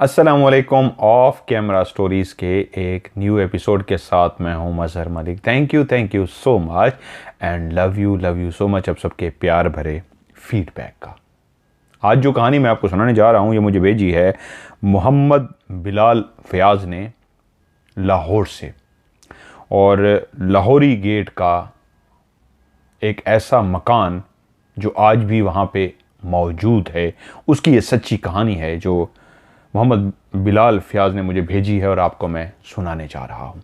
अस्सलामुअलैकुम। Of camera stories के एक न्यू एपिसोड के साथ मैं हूं Mazhar Malik. Thank you so much and love you so much अब सबके प्यार भरे फीडबैक का। आज जो कहानी मैं आपको सुनाने जा रहा हूं ये मुझे भेजी है मोहम्मद बिलाल फयाज़ ने लाहौर से। और लाहौरी गेट का एक ऐसा मकान जो आज भी वहाँ पे मौजूद है, उसकी ये सच्ची कहानी है जो मोहम्मद बिलाल फयाज़ ने मुझे भेजी है और आपको मैं सुनाने जा रहा हूँ।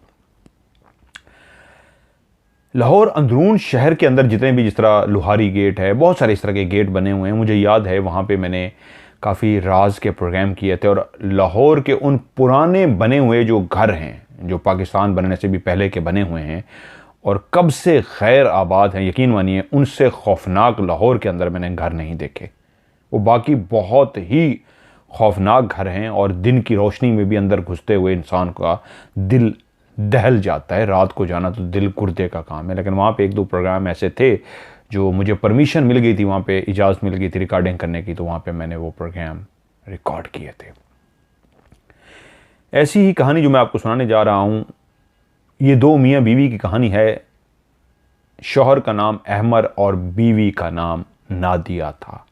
लाहौर अंदरून शहर के अंदर जितने भी, जिस तरह लोहारी गेट है, बहुत सारे इस तरह के गेट बने हुए हैं। मुझे याद है वहाँ पे मैंने काफ़ी राज के प्रोग्राम किए थे और लाहौर के उन पुराने बने हुए जो घर हैं, जो पाकिस्तान बनने से भी पहले के बने हुए हैं और कब से खैर आबाद हैं, यकीन मानिए उनसे खौफनाक लाहौर के अंदर मैंने घर नहीं देखे। वो बाकी बहुत ही खौफनाक घर हैं और दिन की रोशनी में भी अंदर घुसते हुए इंसान का दिल दहल जाता है। रात को जाना तो दिल गुर्दे का काम है। लेकिन वहाँ पे एक दो प्रोग्राम ऐसे थे जो मुझे परमिशन मिल गई थी, वहाँ पे इजाज़त मिल गई थी रिकॉर्डिंग करने की, तो वहाँ पे मैंने वो प्रोग्राम रिकॉर्ड किए थे। ऐसी ही कहानी जो मैं आपको सुनाने जा रहा हूँ, ये दो मियाँ बीवी की कहानी है। शौहर का नाम अहमर और बीवी का नाम नादिया था।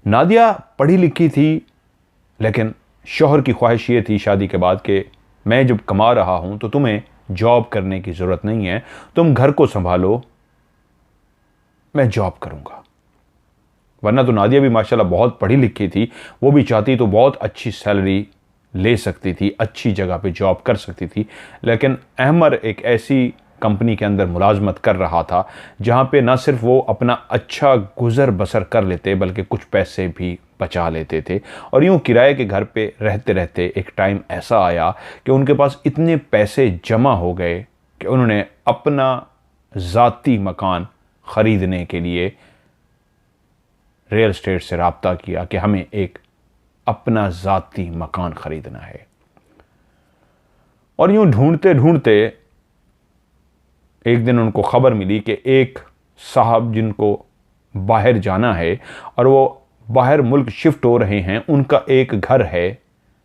नादिया पढ़ी लिखी थी, लेकिन शौहर की ख्वाहिश ये थी शादी के बाद कि मैं जब कमा रहा हूं तो तुम्हें जॉब करने की ज़रूरत नहीं है, तुम घर को संभालो, मैं जॉब करूंगा। वरना तो नादिया भी माशाल्लाह बहुत पढ़ी लिखी थी, वो भी चाहती तो बहुत अच्छी सैलरी ले सकती थी, अच्छी जगह पे जॉब कर सकती थी। लेकिन अहमर एक ऐसी कंपनी के अंदर मुलाजमत कर रहा था जहाँ पे ना सिर्फ वो अपना अच्छा गुजर बसर कर लेते बल्कि कुछ पैसे भी बचा लेते थे। और यूँ किराए के घर पे रहते रहते एक टाइम ऐसा आया कि उनके पास इतने पैसे जमा हो गए कि उन्होंने अपना ज़ाती मकान ख़रीदने के लिए रियल एस्टेट से रब्ता किया कि हमें एक अपना ज़ाती मकान ख़रीदना है। और यूँ ढूंढते ढूंढते एक दिन उनको खबर मिली कि एक साहब जिनको बाहर जाना है और वो बाहर मुल्क शिफ्ट हो रहे हैं, उनका एक घर है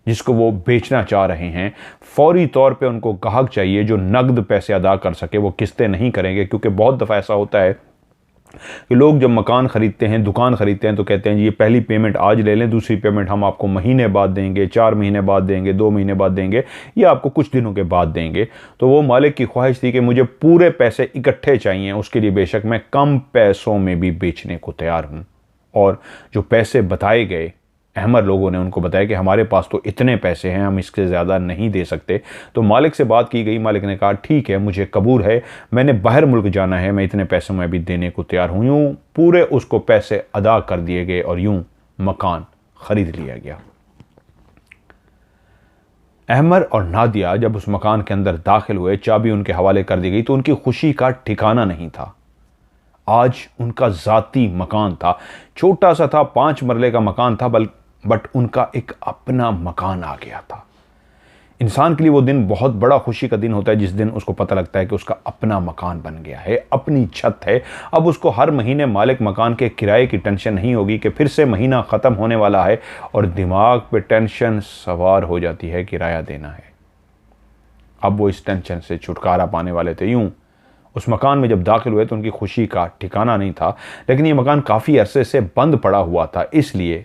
जिसको वो बेचना चाह रहे हैं। फौरी तौर पे उनको ग्राहक चाहिए जो नकद पैसे अदा कर सके, वो किस्तें नहीं करेंगे। क्योंकि बहुत दफ़ा ऐसा होता है कि लोग जब मकान ख़रीदते हैं, दुकान ख़रीदते हैं, तो कहते हैं जी ये पहली पेमेंट आज ले लें, दूसरी पेमेंट हम आपको महीने बाद देंगे, 4 महीने बाद देंगे, 2 महीने बाद देंगे, या आपको कुछ दिनों के बाद देंगे। तो वो मालिक की ख्वाहिश थी कि मुझे पूरे पैसे इकट्ठे चाहिए, उसके लिए बेशक मैं कम पैसों में भी बेचने को तैयार हूँ। और जो पैसे बताए गए, अहमर लोगों ने उनको बताया कि हमारे पास तो इतने पैसे हैं, हम इससे ज़्यादा नहीं दे सकते। तो मालिक से बात की गई, मालिक ने कहा ठीक है, मुझे कबूल है, मैंने बाहर मुल्क जाना है, मैं इतने पैसे में भी देने को तैयार हूँ। यूँ पूरे उसको पैसे अदा कर दिए गए और यूँ मकान ख़रीद लिया गया। अहमर और नादिया जब उस मकान के अंदर दाखिल हुए, चाबी उनके हवाले कर दी गई, तो उनकी खुशी का ठिकाना नहीं था। आज उनका ज़ाती मकान था, छोटा सा था, 5 मरले का मकान था, बट उनका एक अपना मकान आ गया था। इंसान के लिए वो दिन बहुत बड़ा खुशी का दिन होता है जिस दिन उसको पता लगता है कि उसका अपना मकान बन गया है, अपनी छत है। अब उसको हर महीने मालिक मकान के किराए की टेंशन नहीं होगी कि फिर से महीना ख़त्म होने वाला है और दिमाग पे टेंशन सवार हो जाती है, किराया देना है। अब वो इस टेंशन से छुटकारा पाने वाले थे। यूँ उस मकान में जब दाखिल हुए तो उनकी खुशी का ठिकाना नहीं था। लेकिन ये मकान काफ़ी अरसे से बंद पड़ा हुआ था, इसलिए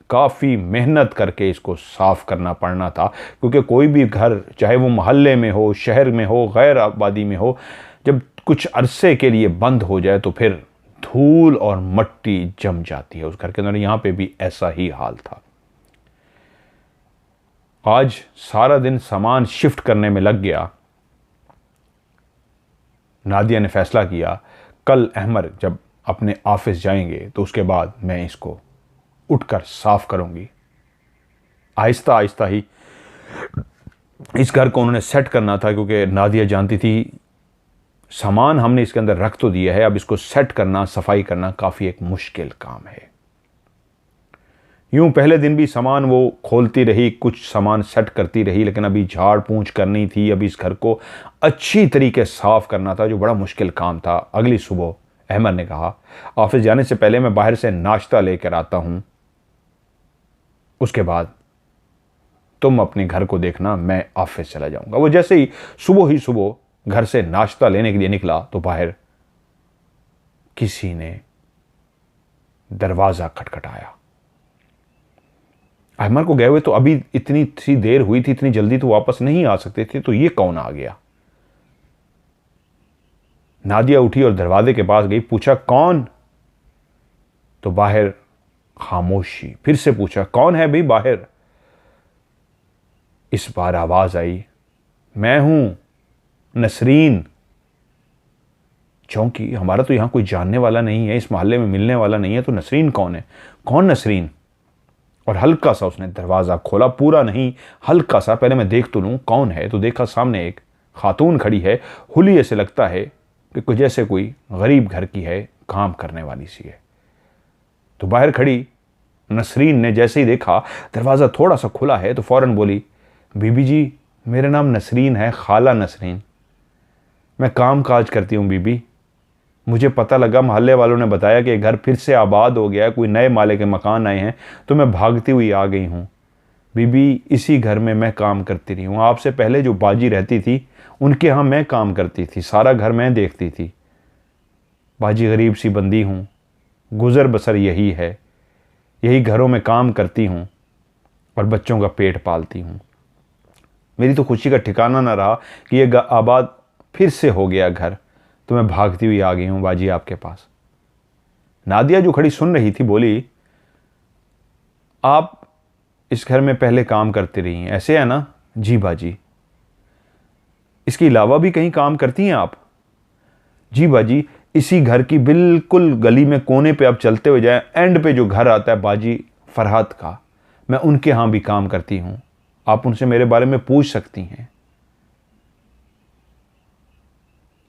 काफ़ी मेहनत करके इसको साफ़ करना पड़ना था। क्योंकि कोई भी घर, चाहे वो मोहल्ले में हो, शहर में हो, गैर आबादी में हो, जब कुछ अरसे के लिए बंद हो जाए तो फिर धूल और मट्टी जम जाती है उस घर के अंदर। यहाँ पे भी ऐसा ही हाल था। आज सारा दिन सामान शिफ्ट करने में लग गया। नादिया ने फैसला किया कल अहमर जब अपने ऑफिस जाएंगे तो उसके बाद मैं इसको उठकर साफ करूंगी। आहिस्ता आहिस्ता ही इस घर को उन्होंने सेट करना था, क्योंकि नादिया जानती थी सामान हमने इसके अंदर रख तो दिया है, अब इसको सेट करना, सफाई करना काफ़ी एक मुश्किल काम है। यूं पहले दिन भी सामान वो खोलती रही, कुछ सामान सेट करती रही, लेकिन अभी झाड़ पूंछ करनी थी, अभी इस घर को अच्छी तरीके साफ करना था, जो बड़ा मुश्किल काम था। अगली सुबह अहमद ने कहा ऑफिस जाने से पहले मैं बाहर से नाश्ता लेकर आता हूं, उसके बाद तुम अपने घर को देखना, मैं ऑफिस चला जाऊंगा। वो जैसे ही सुबह घर से नाश्ता लेने के लिए निकला तो बाहर किसी ने दरवाजा खटखटाया। अहमर को गए हुए तो अभी इतनी सी देर हुई थी, इतनी जल्दी तो वापस नहीं आ सकते थे, तो ये कौन आ गया? नादिया उठी और दरवाजे के पास गई, पूछा कौन? तो बाहर खामोशी। फिर से पूछा कौन है भाई बाहर? इस बार आवाज आई, मैं हूं नसरीन। चौंकी, हमारा तो यहां कोई जानने वाला नहीं है, इस मोहल्ले में मिलने वाला नहीं है, तो नसरीन कौन है? कौन नसरीन? और हल्का सा उसने दरवाजा खोला, पूरा नहीं, हल्का सा, पहले मैं देख तो लूं कौन है। तो देखा सामने एक खातून खड़ी है, हुलिये से लगता है कि जैसे कोई गरीब घर की है, काम करने वाली सी है। तो बाहर खड़ी नसरीन ने जैसे ही देखा दरवाजा थोड़ा सा खुला है तो फौरन बोली, बीबी जी मेरा नाम नसरीन है, खाला नसरीन, मैं काम काज करती हूँ बीबी। मुझे पता लगा, मोहल्ले वालों ने बताया कि घर फिर से आबाद हो गया है, कोई नए माले के मकान आए हैं, तो मैं भागती हुई आ गई हूँ बीबी। इसी घर में मैं काम करती रही हूँ, आपसे पहले जो बाजी रहती थी उनके यहाँ मैं काम करती थी, सारा घर मैं देखती थी। बाजी गरीब सी बंदी हूँ, गुजर बसर यही है, यही घरों में काम करती हूँ और बच्चों का पेट पालती हूँ। मेरी तो खुशी का ठिकाना ना रहा कि ये आबाद फिर से हो गया घर, तो मैं भागती हुई आ गई हूँ बाजी आपके पास। नादिया जो खड़ी सुन रही थी बोली, आप इस घर में पहले काम करती रही हैं, ऐसे है ना? जी बाजी। इसके अलावा भी कहीं काम करती हैं आप? जी बाजी, इसी घर की बिल्कुल गली में कोने पे आप चलते हुए जाएं, एंड पे जो घर आता है बाजी फरहत का, मैं उनके यहाँ भी काम करती हूँ, आप उनसे मेरे बारे में पूछ सकती हैं।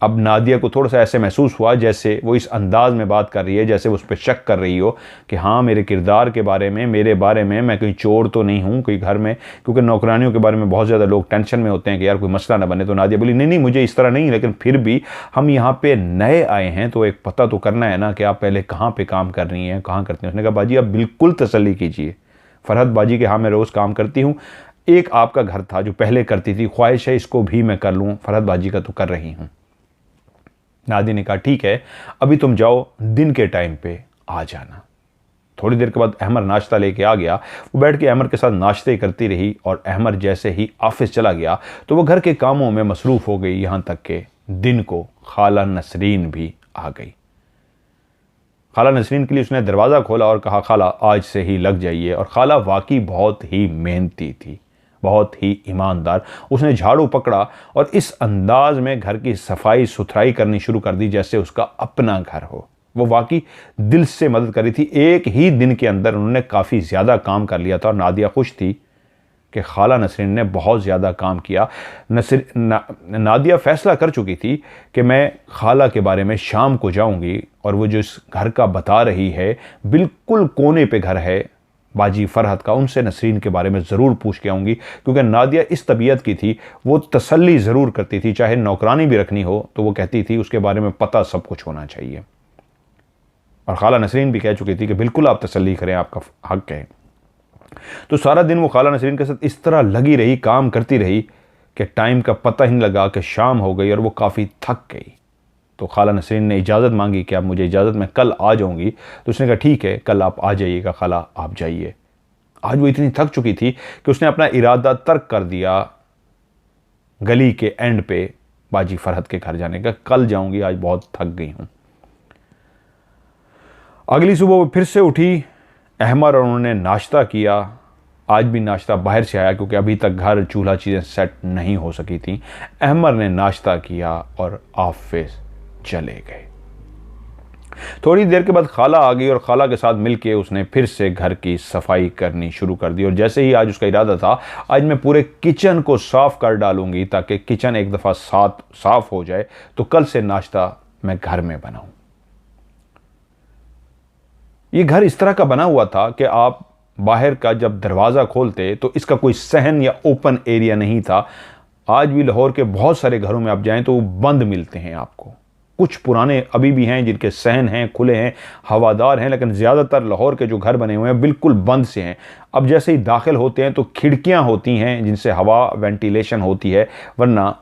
अब नादिया को थोड़ा सा ऐसे महसूस हुआ जैसे वो इस अंदाज में बात कर रही है जैसे वो उस पर शक कर रही हो कि हाँ मेरे किरदार के बारे में, मेरे बारे में, मैं कोई चोर तो नहीं हूँ कोई घर में, क्योंकि नौकरानियों के बारे में बहुत ज़्यादा लोग टेंशन में होते हैं कि यार कोई मसला ना बने। तो नादिया बोली, नहीं मुझे इस तरह नहीं, लेकिन फिर भी हम यहाँ पे नए आए हैं तो एक पता तो करना है ना कि आप पहले कहाँ पर काम कर रही हैं, कहाँ करती हैं। उसने कहा बाजी आप बिल्कुल तसल्ली कीजिए, फरहत बाजी के हाँ मैं रोज़ काम करती हूँ, एक आपका घर था जो पहले करती थी, ख्वाहिश है इसको भी मैं कर लूँ, फरहत बाजी का तो कर रही हूँ। नादी ने कहा ठीक है, अभी तुम जाओ, दिन के टाइम पे आ जाना। थोड़ी देर के बाद अहमर नाश्ता लेके आ गया। वो बैठ के अहमर के साथ नाश्ते करती रही और अहमर जैसे ही ऑफिस चला गया तो वो घर के कामों में मसरूफ़ हो गई, यहाँ तक कि दिन को खाला नसरीन भी आ गई। खाला नसरीन के लिए उसने दरवाज़ा खोला और कहा खाला आज से ही लग जाइए। और खाला वाकई बहुत ही मेहनती थी, बहुत ही ईमानदार। उसने झाड़ू पकड़ा और इस अंदाज में घर की सफाई सुथराई करनी शुरू कर दी जैसे उसका अपना घर हो। वो वाकई दिल से मदद कर रही थी। एक ही दिन के अंदर उन्होंने काफ़ी ज़्यादा काम कर लिया था और नादिया खुश थी कि खाला नसरीन ने बहुत ज़्यादा काम किया। नादिया फैसला कर चुकी थी कि मैं खाला के बारे में शाम को जाऊंगी और वो जो इस घर का बता रही है, बिल्कुल कोने पे घर है बाजी फरहत का, उनसे नसरीन के बारे में ज़रूर पूछ के आऊँगी। क्योंकि नादिया इस तबीयत की थी, वो तसल्ली ज़रूर करती थी, चाहे नौकरानी भी रखनी हो तो वो कहती थी उसके बारे में पता सब कुछ होना चाहिए। और खाला नसरीन भी कह चुकी थी कि बिल्कुल आप तसल्ली करें, आपका हक है। तो सारा दिन वो खाला नसरीन के साथ इस तरह लगी रही, काम करती रही कि टाइम का पता ही नहीं लगा कि शाम हो गई और वो काफ़ी थक गई। तो खाला नसरीन ने इजाज़त मांगी कि आप मुझे इजाज़त, मैं कल आ जाऊंगी। तो उसने कहा ठीक है कल आप आ जाइएगा खाला, आप जाइए। आज वो इतनी थक चुकी थी कि उसने अपना इरादा तर्क कर दिया गली के एंड पे बाजी फरहत के घर जाने का। कल जाऊंगी, आज बहुत थक गई हूं। अगली सुबह वो फिर से उठी, अहमर और उन्होंने नाश्ता किया। आज भी नाश्ता बाहर से आया क्योंकि अभी तक घर चूल्हा चीज़ें सेट नहीं हो सकी थी। अहमर ने नाश्ता किया और ऑफिस चले गए। थोड़ी देर के बाद खाला आ गई और खाला के साथ मिलके उसने फिर से घर की सफाई करनी शुरू कर दी। और जैसे ही आज उसका इरादा था, आज मैं पूरे किचन को साफ कर डालूंगी ताकि किचन एक दफ़ा साफ हो जाए तो कल से नाश्ता मैं घर में बनाऊं। ये घर इस तरह का बना हुआ था कि आप बाहर का जब दरवाज़ा खोलते तो इसका कोई सहन या ओपन एरिया नहीं था। आज भी लाहौर के बहुत सारे घरों में आप जाएं तो वो बंद मिलते हैं आपको। कुछ पुराने अभी भी हैं जिनके सहन हैं, खुले हैं, हवादार हैं, लेकिन ज़्यादातर लाहौर के जो घर बने हुए हैं बिल्कुल बंद से हैं। अब जैसे ही दाखिल होते हैं तो खिड़कियां होती हैं जिनसे हवा वेंटिलेशन होती है, वरना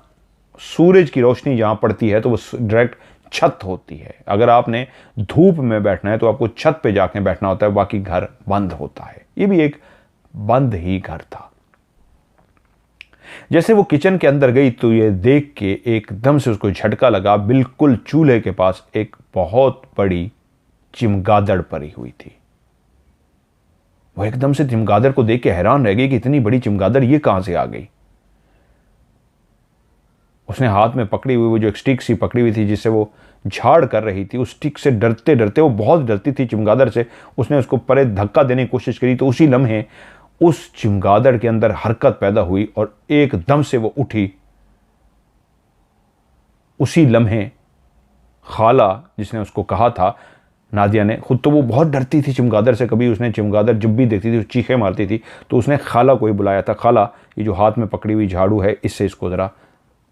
सूरज की रोशनी जहाँ पड़ती है तो वो डायरेक्ट छत होती है। अगर आपने धूप में बैठना है तो आपको छत पे जाके बैठना होता है, बाकी घर बंद होता है। ये भी एक बंद ही घर था। जैसे वो किचन के अंदर गई तो ये देख के एकदम से उसको झटका लगा, बिल्कुल चूल्हे के पास एक बहुत बड़ी चिमगादड़ पड़ी हुई थी। वो एकदम से चिमगादड़ को देख के हैरान रह गई कि इतनी बड़ी चिमगादड़ ये कहां से आ गई। उसने हाथ में पकड़ी हुई वो जो एक स्टिक सी पकड़ी हुई थी जिससे वो झाड़ कर रही थी, उस स्टिक से डरते डरते, वो बहुत डरती थी चिमगादड़ से, उसने उसको परे धक्का देने की कोशिश करी तो उसी लम्हे उस चिमगादड़ के अंदर हरकत पैदा हुई और एकदम से वो उठी। उसी लम्हे खाला जिसने उसको कहा था, नादिया ने, खुद तो वो बहुत डरती थी चिमगादड़ से, कभी उसने चिमगादड़ जब भी देखती थी चीखें मारती थी, तो उसने खाला को ही बुलाया था, खाला ये जो हाथ में पकड़ी हुई झाड़ू है इससे इसको ज़रा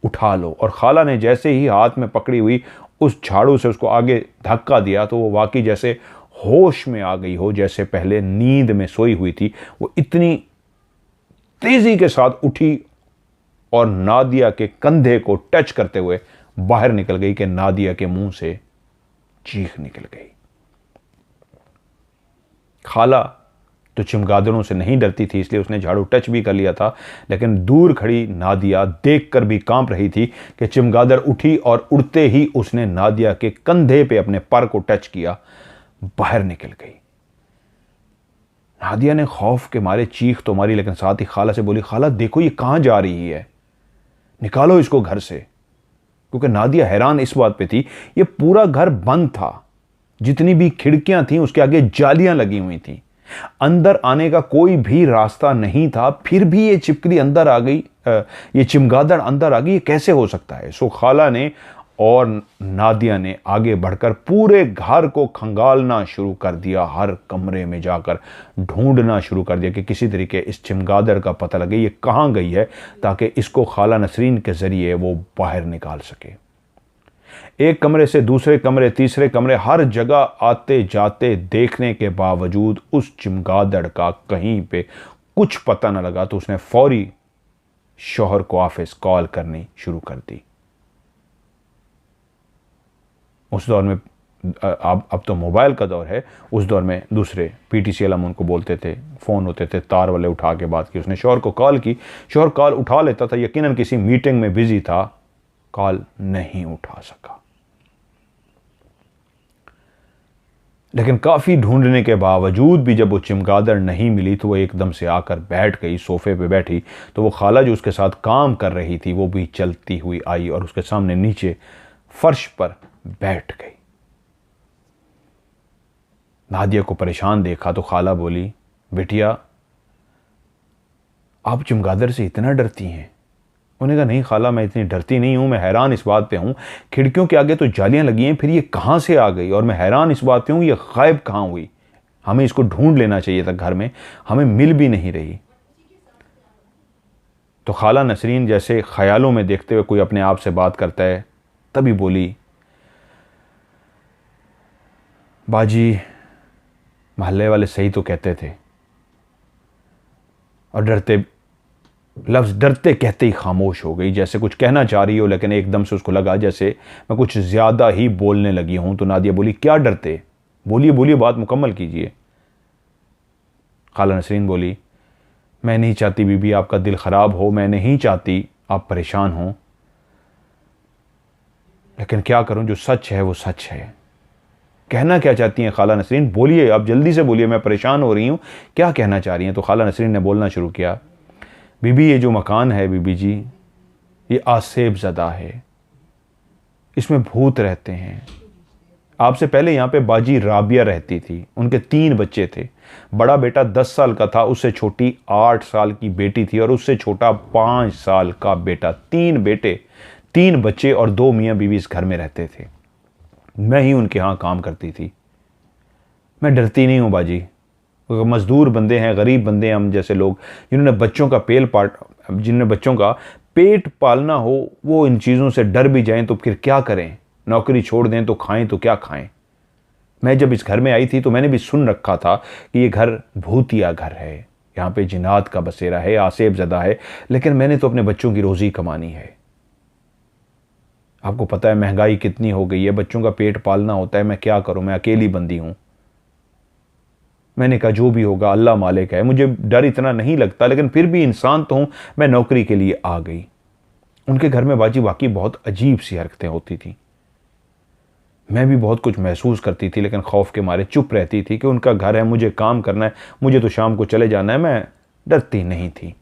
उठा लो। और खाला ने जैसे ही हाथ में पकड़ी हुई उस झाड़ू से उसको आगे धक्का दिया तो वो वाकई जैसे होश में आ गई हो, जैसे पहले नींद में सोई हुई थी। वो इतनी तेजी के साथ उठी और नादिया के कंधे को टच करते हुए बाहर निकल गई कि नादिया के मुंह से चीख निकल गई। खाला तो चिमगादड़ों से नहीं डरती थी, इसलिए उसने झाड़ू टच भी कर लिया था, लेकिन दूर खड़ी नादिया देखकर भी कांप रही थी कि चिमगादड़ उठी और उड़ते ही उसने नादिया के कंधे पे अपने पर को टच किया, बाहर निकल गई। नादिया ने खौफ के मारे चीख तो मारी, लेकिन साथ ही खाला से बोली, खाला देखो ये कहां जा रही है, निकालो इसको घर से। क्योंकि नादिया हैरान इस बात पे थी, ये पूरा घर बंद था, जितनी भी खिड़कियां थी उसके आगे जालियां लगी हुई थी, अंदर आने का कोई भी रास्ता नहीं था, फिर भी ये छिपकली अंदर आ गई, ये चिमगादड़ अंदर आ गई, ये कैसे हो सकता है। सो खाला ने और नादिया ने आगे बढ़कर पूरे घर को खंगालना शुरू कर दिया, हर कमरे में जाकर ढूंढना शुरू कर दिया कि किसी तरीके इस चिमगादड़ का पता लगे ये कहाँ गई है, ताकि इसको खाला नसरीन के ज़रिए वो बाहर निकाल सके। एक कमरे से दूसरे कमरे, तीसरे कमरे, हर जगह आते जाते देखने के बावजूद उस चिमगादड़ का कहीं पे कुछ पता न लगा, तो उसने फौरी शौहर को ऑफिस कॉल करनी शुरू कर दी। उस दौर में अब तो मोबाइल का दौर है, उस दौर में दूसरे PTCL हम उनको बोलते थे, फ़ोन होते थे तार वाले, उठा के बात की। उसने शौहर को कॉल की, शौहर कॉल उठा लेता था, यकीनन किसी मीटिंग में बिजी था, कॉल नहीं उठा सका। लेकिन काफ़ी ढूंढने के बावजूद भी जब वो चिमगादड़ नहीं मिली तो वो एकदम से आकर बैठ गई, सोफे पे बैठी, तो वो खाला जो उसके साथ काम कर रही थी वो भी चलती हुई आई और उसके सामने नीचे फर्श पर बैठ गई। नादिया को परेशान देखा तो खाला बोली, बेटिया आप चिमगादड़ से इतना डरती हैं? उन्होंने कहा, नहीं खाला, मैं इतनी डरती नहीं हूं, मैं हैरान इस बात पे हूं, खिड़कियों के आगे तो जालियां लगी हैं, फिर ये कहां से आ गई, और मैं हैरान इस बात पे हूं ये गायब कहां हुई, हमें इसको ढूंढ लेना चाहिए था, घर में हमें मिल भी नहीं रही। तो खाला नसरीन जैसे ख्यालों में देखते हुए कोई अपने आप से बात करता है, तभी बोली, बाजी मोहल्ले वाले सही तो कहते थे, और डरते कहते ही खामोश हो गई, जैसे कुछ कहना चाह रही हो, लेकिन एकदम से उसको लगा जैसे मैं कुछ ज़्यादा ही बोलने लगी हूं। तो नादिया बोली, क्या डरते, बोलिए बोलिए, बात मुकम्मल कीजिए। खाला नसरीन बोली, मैं नहीं चाहती बीबी आपका दिल ख़राब हो, मैं नहीं चाहती आप परेशान हों, लेकिन क्या करूं, जो सच है वो सच है। कहना क्या चाहती हैं खाला नसरीन, बोलिए, आप जल्दी से बोलिए, मैं परेशान हो रही हूं, क्या कहना चाह रही हैं। तो खाला नसरीन ने बोलना शुरू किया, बीबी ये जो मकान है बीबी जी, ये आसेब ज़दा है, इसमें भूत रहते हैं। आपसे पहले यहाँ पे बाजी राबिया रहती थी, उनके 3 बच्चे थे, बड़ा बेटा 10 साल का था, उससे छोटी 8 साल की बेटी थी, और उससे छोटा 5 साल का बेटा। 3 बेटे, 3 बच्चे और 2 मियाँ बीवी इस घर में रहते थे। मैं ही उनके यहाँ काम करती थी। मैं डरती नहीं हूँ बाजी, मज़दूर बंदे हैं, गरीब बंदे हैं हम जैसे लोग, जिन्होंने बच्चों का पेट पालना हो, वो इन चीज़ों से डर भी जाएं तो फिर क्या करें। नौकरी छोड़ दें तो खाएं तो क्या खाएं। मैं जब इस घर में आई थी तो मैंने भी सुन रखा था कि ये घर भूतिया घर है, यहाँ पे जिन्नात का बसेरा है, आसेब ज़दा है, लेकिन मैंने तो अपने बच्चों की रोज़ी कमानी है। आपको पता है महंगाई कितनी हो गई है, बच्चों का पेट पालना होता है, मैं क्या करूं, मैं अकेली बंदी हूं। मैंने कहा जो भी होगा अल्लाह मालिक है, मुझे डर इतना नहीं लगता, लेकिन फिर भी इंसान तो हूं। मैं नौकरी के लिए आ गई। उनके घर में बाजी वाकई बहुत अजीब सी हरकतें होती थी। मैं भी बहुत कुछ महसूस करती थी, लेकिन खौफ के मारे चुप रहती थी कि उनका घर है, मुझे काम करना है, मुझे तो शाम को चले जाना है। मैं डरती नहीं थी।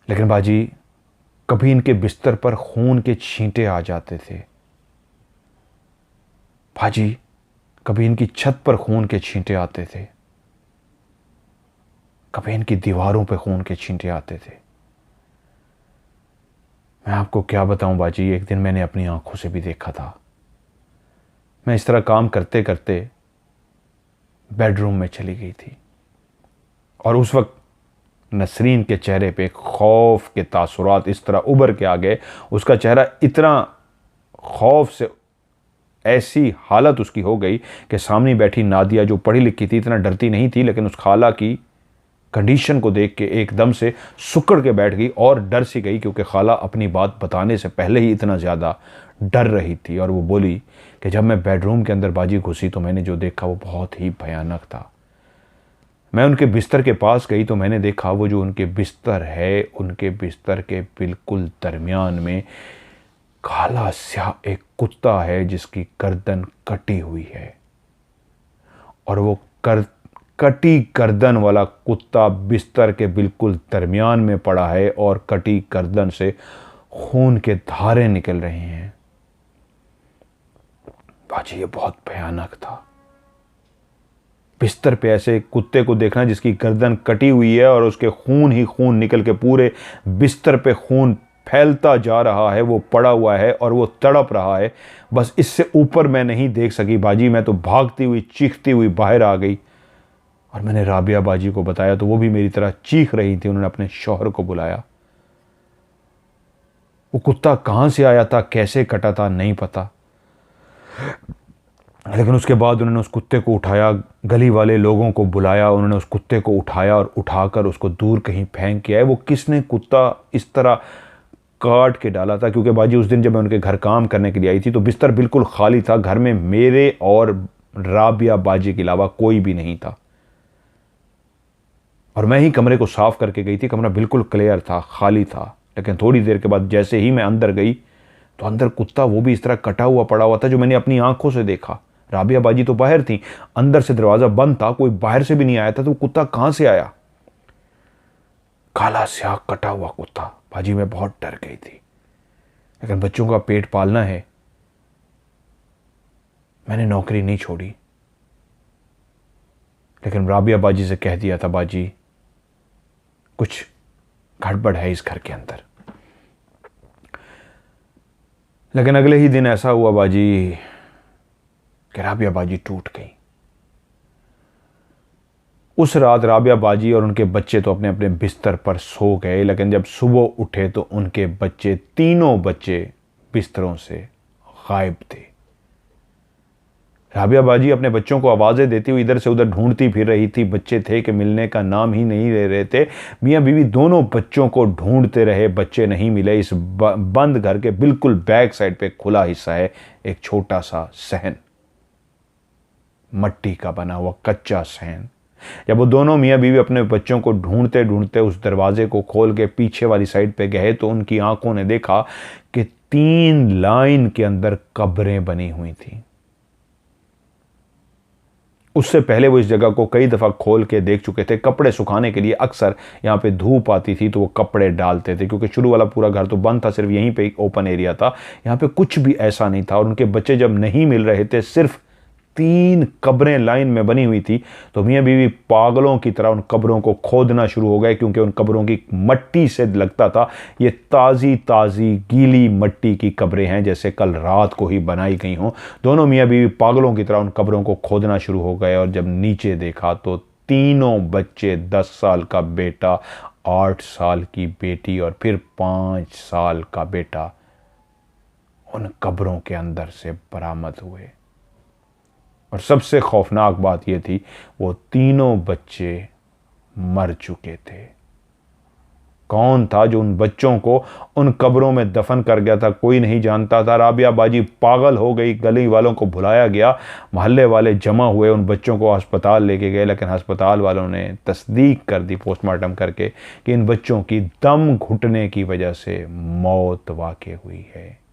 लेकिन बाजी कभी इनके बिस्तर पर खून के छींटे आ जाते थे। बाजी कभी इनकी छत पर खून के छींटे आते थे, कभी इनकी दीवारों पर खून के छींटे आते थे। मैं आपको क्या बताऊं बाजी, एक दिन मैंने अपनी आंखों से भी देखा था। मैं इस तरह काम करते करते बेडरूम में चली गई थी और उस वक्त नसरीन के चेहरे पे खौफ के तासुरात इस तरह उभर के आ गए। उसका चेहरा इतना खौफ से, ऐसी हालत उसकी हो गई कि सामने बैठी नादिया जो पढ़ी लिखी थी, इतना डरती नहीं थी, लेकिन उस खाला की कंडीशन को देख के एकदम से सुकड़ के बैठ गई और डर सी गई, क्योंकि खाला अपनी बात बताने से पहले ही इतना ज़्यादा डर रही थी। और वो बोली कि जब मैं बेडरूम के अंदर बाजी घुसी तो मैंने जो देखा वो बहुत ही भयानक था। मैं उनके बिस्तर के पास गई तो मैंने देखा वो जो उनके बिस्तर है, उनके बिस्तर के बिल्कुल दरमियान में काला स्याह एक कुत्ता है जिसकी गर्दन कटी हुई है। और वो कटी गर्दन वाला कुत्ता बिस्तर के बिल्कुल दरमियान में पड़ा है और कटी गर्दन से खून के धारे निकल रहे हैं। बाजी ये बहुत भयानक था। बिस्तर पे ऐसे कुत्ते को देखना जिसकी गर्दन कटी हुई है और उसके खून ही खून निकल के पूरे बिस्तर पे खून फैलता जा रहा है, वो पड़ा हुआ है और वो तड़प रहा है। बस इससे ऊपर मैं नहीं देख सकी बाजी। मैं तो भागती हुई चीखती हुई बाहर आ गई और मैंने राबिया बाजी को बताया तो वो भी मेरी तरह चीख रही थी। उन्होंने अपने शौहर को बुलाया। वो कुत्ता कहां से आया था, कैसे कटा था, नहीं पता, लेकिन उसके बाद उन्होंने उस कुत्ते को उठाया, गली वाले लोगों को बुलाया, उन्होंने उस कुत्ते को उठाया और उठाकर उसको दूर कहीं फेंक के आए। वो किसने कुत्ता इस तरह काट के डाला था, क्योंकि बाजी उस दिन जब मैं उनके घर काम करने के लिए आई थी तो बिस्तर बिल्कुल खाली था। घर में मेरे और राबिया बाजी के अलावा कोई भी नहीं था और मैं ही कमरे को साफ करके गई थी। कमरा बिल्कुल क्लियर था, खाली था। लेकिन थोड़ी देर के बाद जैसे ही मैं अंदर गई तो अंदर कुत्ता वो भी इस तरह कटा हुआ पड़ा हुआ था जो मैंने अपनी आंखों से देखा। राबिया बाजी तो बाहर थी, अंदर से दरवाजा बंद था, कोई बाहर से भी नहीं आया था, तो कुत्ता कहां से आया? काला स्याह कटा हुआ कुत्ता। बाजी मैं बहुत डर गई थी, लेकिन बच्चों का पेट पालना है, मैंने नौकरी नहीं छोड़ी। लेकिन राबिया बाजी से कह दिया था बाजी कुछ गड़बड़ है इस घर के अंदर। लेकिन अगले ही दिन ऐसा हुआ बाजी कि राबिया बाजी टूट गई। उस रात राबिया बाजी और उनके बच्चे तो अपने अपने बिस्तर पर सो गए, लेकिन जब सुबह उठे तो उनके बच्चे, तीनों बच्चे बिस्तरों से गायब थे। राबिया बाजी अपने बच्चों को आवाज़ें देती हुई इधर से उधर ढूंढती फिर रही थी। बच्चे थे कि मिलने का नाम ही नहीं ले रहे थे। मियाँ बीवी दोनों बच्चों को ढूंढते रहे, बच्चे नहीं मिले। इस बंद घर के बिल्कुल बैक साइड पे खुला हिस्सा है, एक छोटा सा सहन, मट्टी का बना हुआ कच्चा सहन। जब वो दोनों मियाँ बीवी अपने बच्चों को ढूंढते ढूंढते उस दरवाजे को खोल के पीछे वाली साइड पे गए तो उनकी आंखों ने देखा कि 3 लाइन के अंदर कब्रें बनी हुई थी। उससे पहले वो इस जगह को कई दफ़ा खोल के देख चुके थे। कपड़े सुखाने के लिए अक्सर यहाँ पे धूप आती थी तो वो कपड़े डालते थे, क्योंकि शुरू वाला पूरा घर तो बंद था, सिर्फ यहीं पे एक ओपन एरिया था। यहाँ पे कुछ भी ऐसा नहीं था। और उनके बच्चे जब नहीं मिल रहे थे, सिर्फ 3 कब्रें लाइन में बनी हुई थी, तो मियाँ बीवी पागलों की तरह उन कब्रों को खोदना शुरू हो गए, क्योंकि उन कब्रों की मट्टी से लगता था ये ताज़ी ताज़ी गीली मट्टी की कब्रें हैं, जैसे कल रात को ही बनाई गई हों। दोनों मियाँ बीवी पागलों की तरह उन कब्रों को खोदना शुरू हो गए और जब नीचे देखा तो तीनों बच्चे, 10 साल का बेटा, 8 साल की बेटी और फिर 5 साल का बेटा, उन कब्रों के अंदर से बरामद हुए। और सबसे खौफनाक बात यह थी, वो तीनों बच्चे मर चुके थे। कौन था जो उन बच्चों को उन कब्रों में दफन कर गया था, कोई नहीं जानता था। राबिया बाजी पागल हो गई, गली वालों को बुलाया गया, मोहल्ले वाले जमा हुए, उन बच्चों को अस्पताल लेके गए, लेकिन अस्पताल वालों ने तस्दीक कर दी पोस्टमार्टम करके कि इन बच्चों की दम घुटने की वजह से मौत वाक़ई हुई है।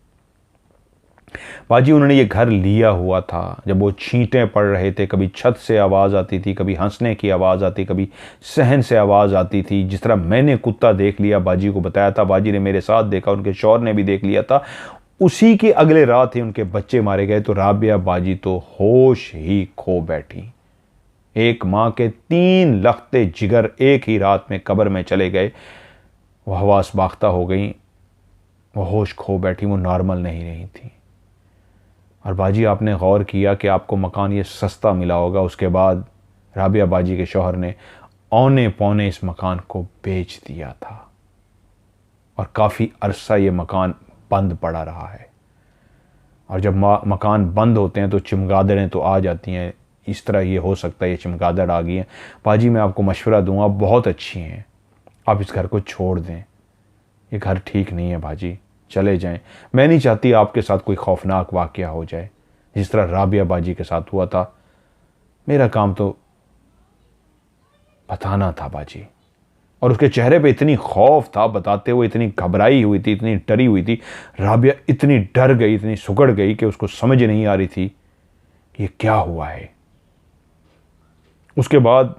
बाजी उन्होंने ये घर लिया हुआ था जब वो छींटें पड़ रहे थे, कभी छत से आवाज़ आती थी, कभी हंसने की आवाज़ आती, कभी सहन से आवाज़ आती थी। जिस तरह मैंने कुत्ता देख लिया, बाजी को बताया था, बाजी ने मेरे साथ देखा, उनके शौहर ने भी देख लिया था। उसी की अगले रात ही उनके बच्चे मारे गए तो राबिया बाजी तो होश ही खो बैठी। एक माँ के 3 लखते जिगर एक ही रात में कब्र में चले गए। वह हवास बाख्ता हो गई, वह होश खो बैठी, वो नॉर्मल नहीं रही थी। और बाजी आपने गौर किया कि आपको मकान ये सस्ता मिला होगा। उसके बाद राबिया बाजी के शौहर ने औने पौने इस मकान को बेच दिया था और काफ़ी अरसा ये मकान बंद पड़ा रहा है। और जब मकान बंद होते हैं तो चमगादड़ें तो आ जाती हैं। इस तरह ये हो सकता है ये चमगादड़ आ गई हैं। बाजी मैं आपको मशवरा दूंगा, बहुत अच्छी हैं, आप इस घर को छोड़ दें, ये घर ठीक नहीं है बाजी, चले जाएं। मैं नहीं चाहती आपके साथ कोई खौफनाक वाक़या हो जाए जिस तरह राबिया बाजी के साथ हुआ था। मेरा काम तो बताना था बाजी। और उसके चेहरे पे इतनी खौफ था, बताते हुए इतनी घबराई हुई थी, इतनी डरी हुई थी। राबिया इतनी डर गई, इतनी सुगड़ गई कि उसको समझ नहीं आ रही थी कि ये क्या हुआ है। उसके बाद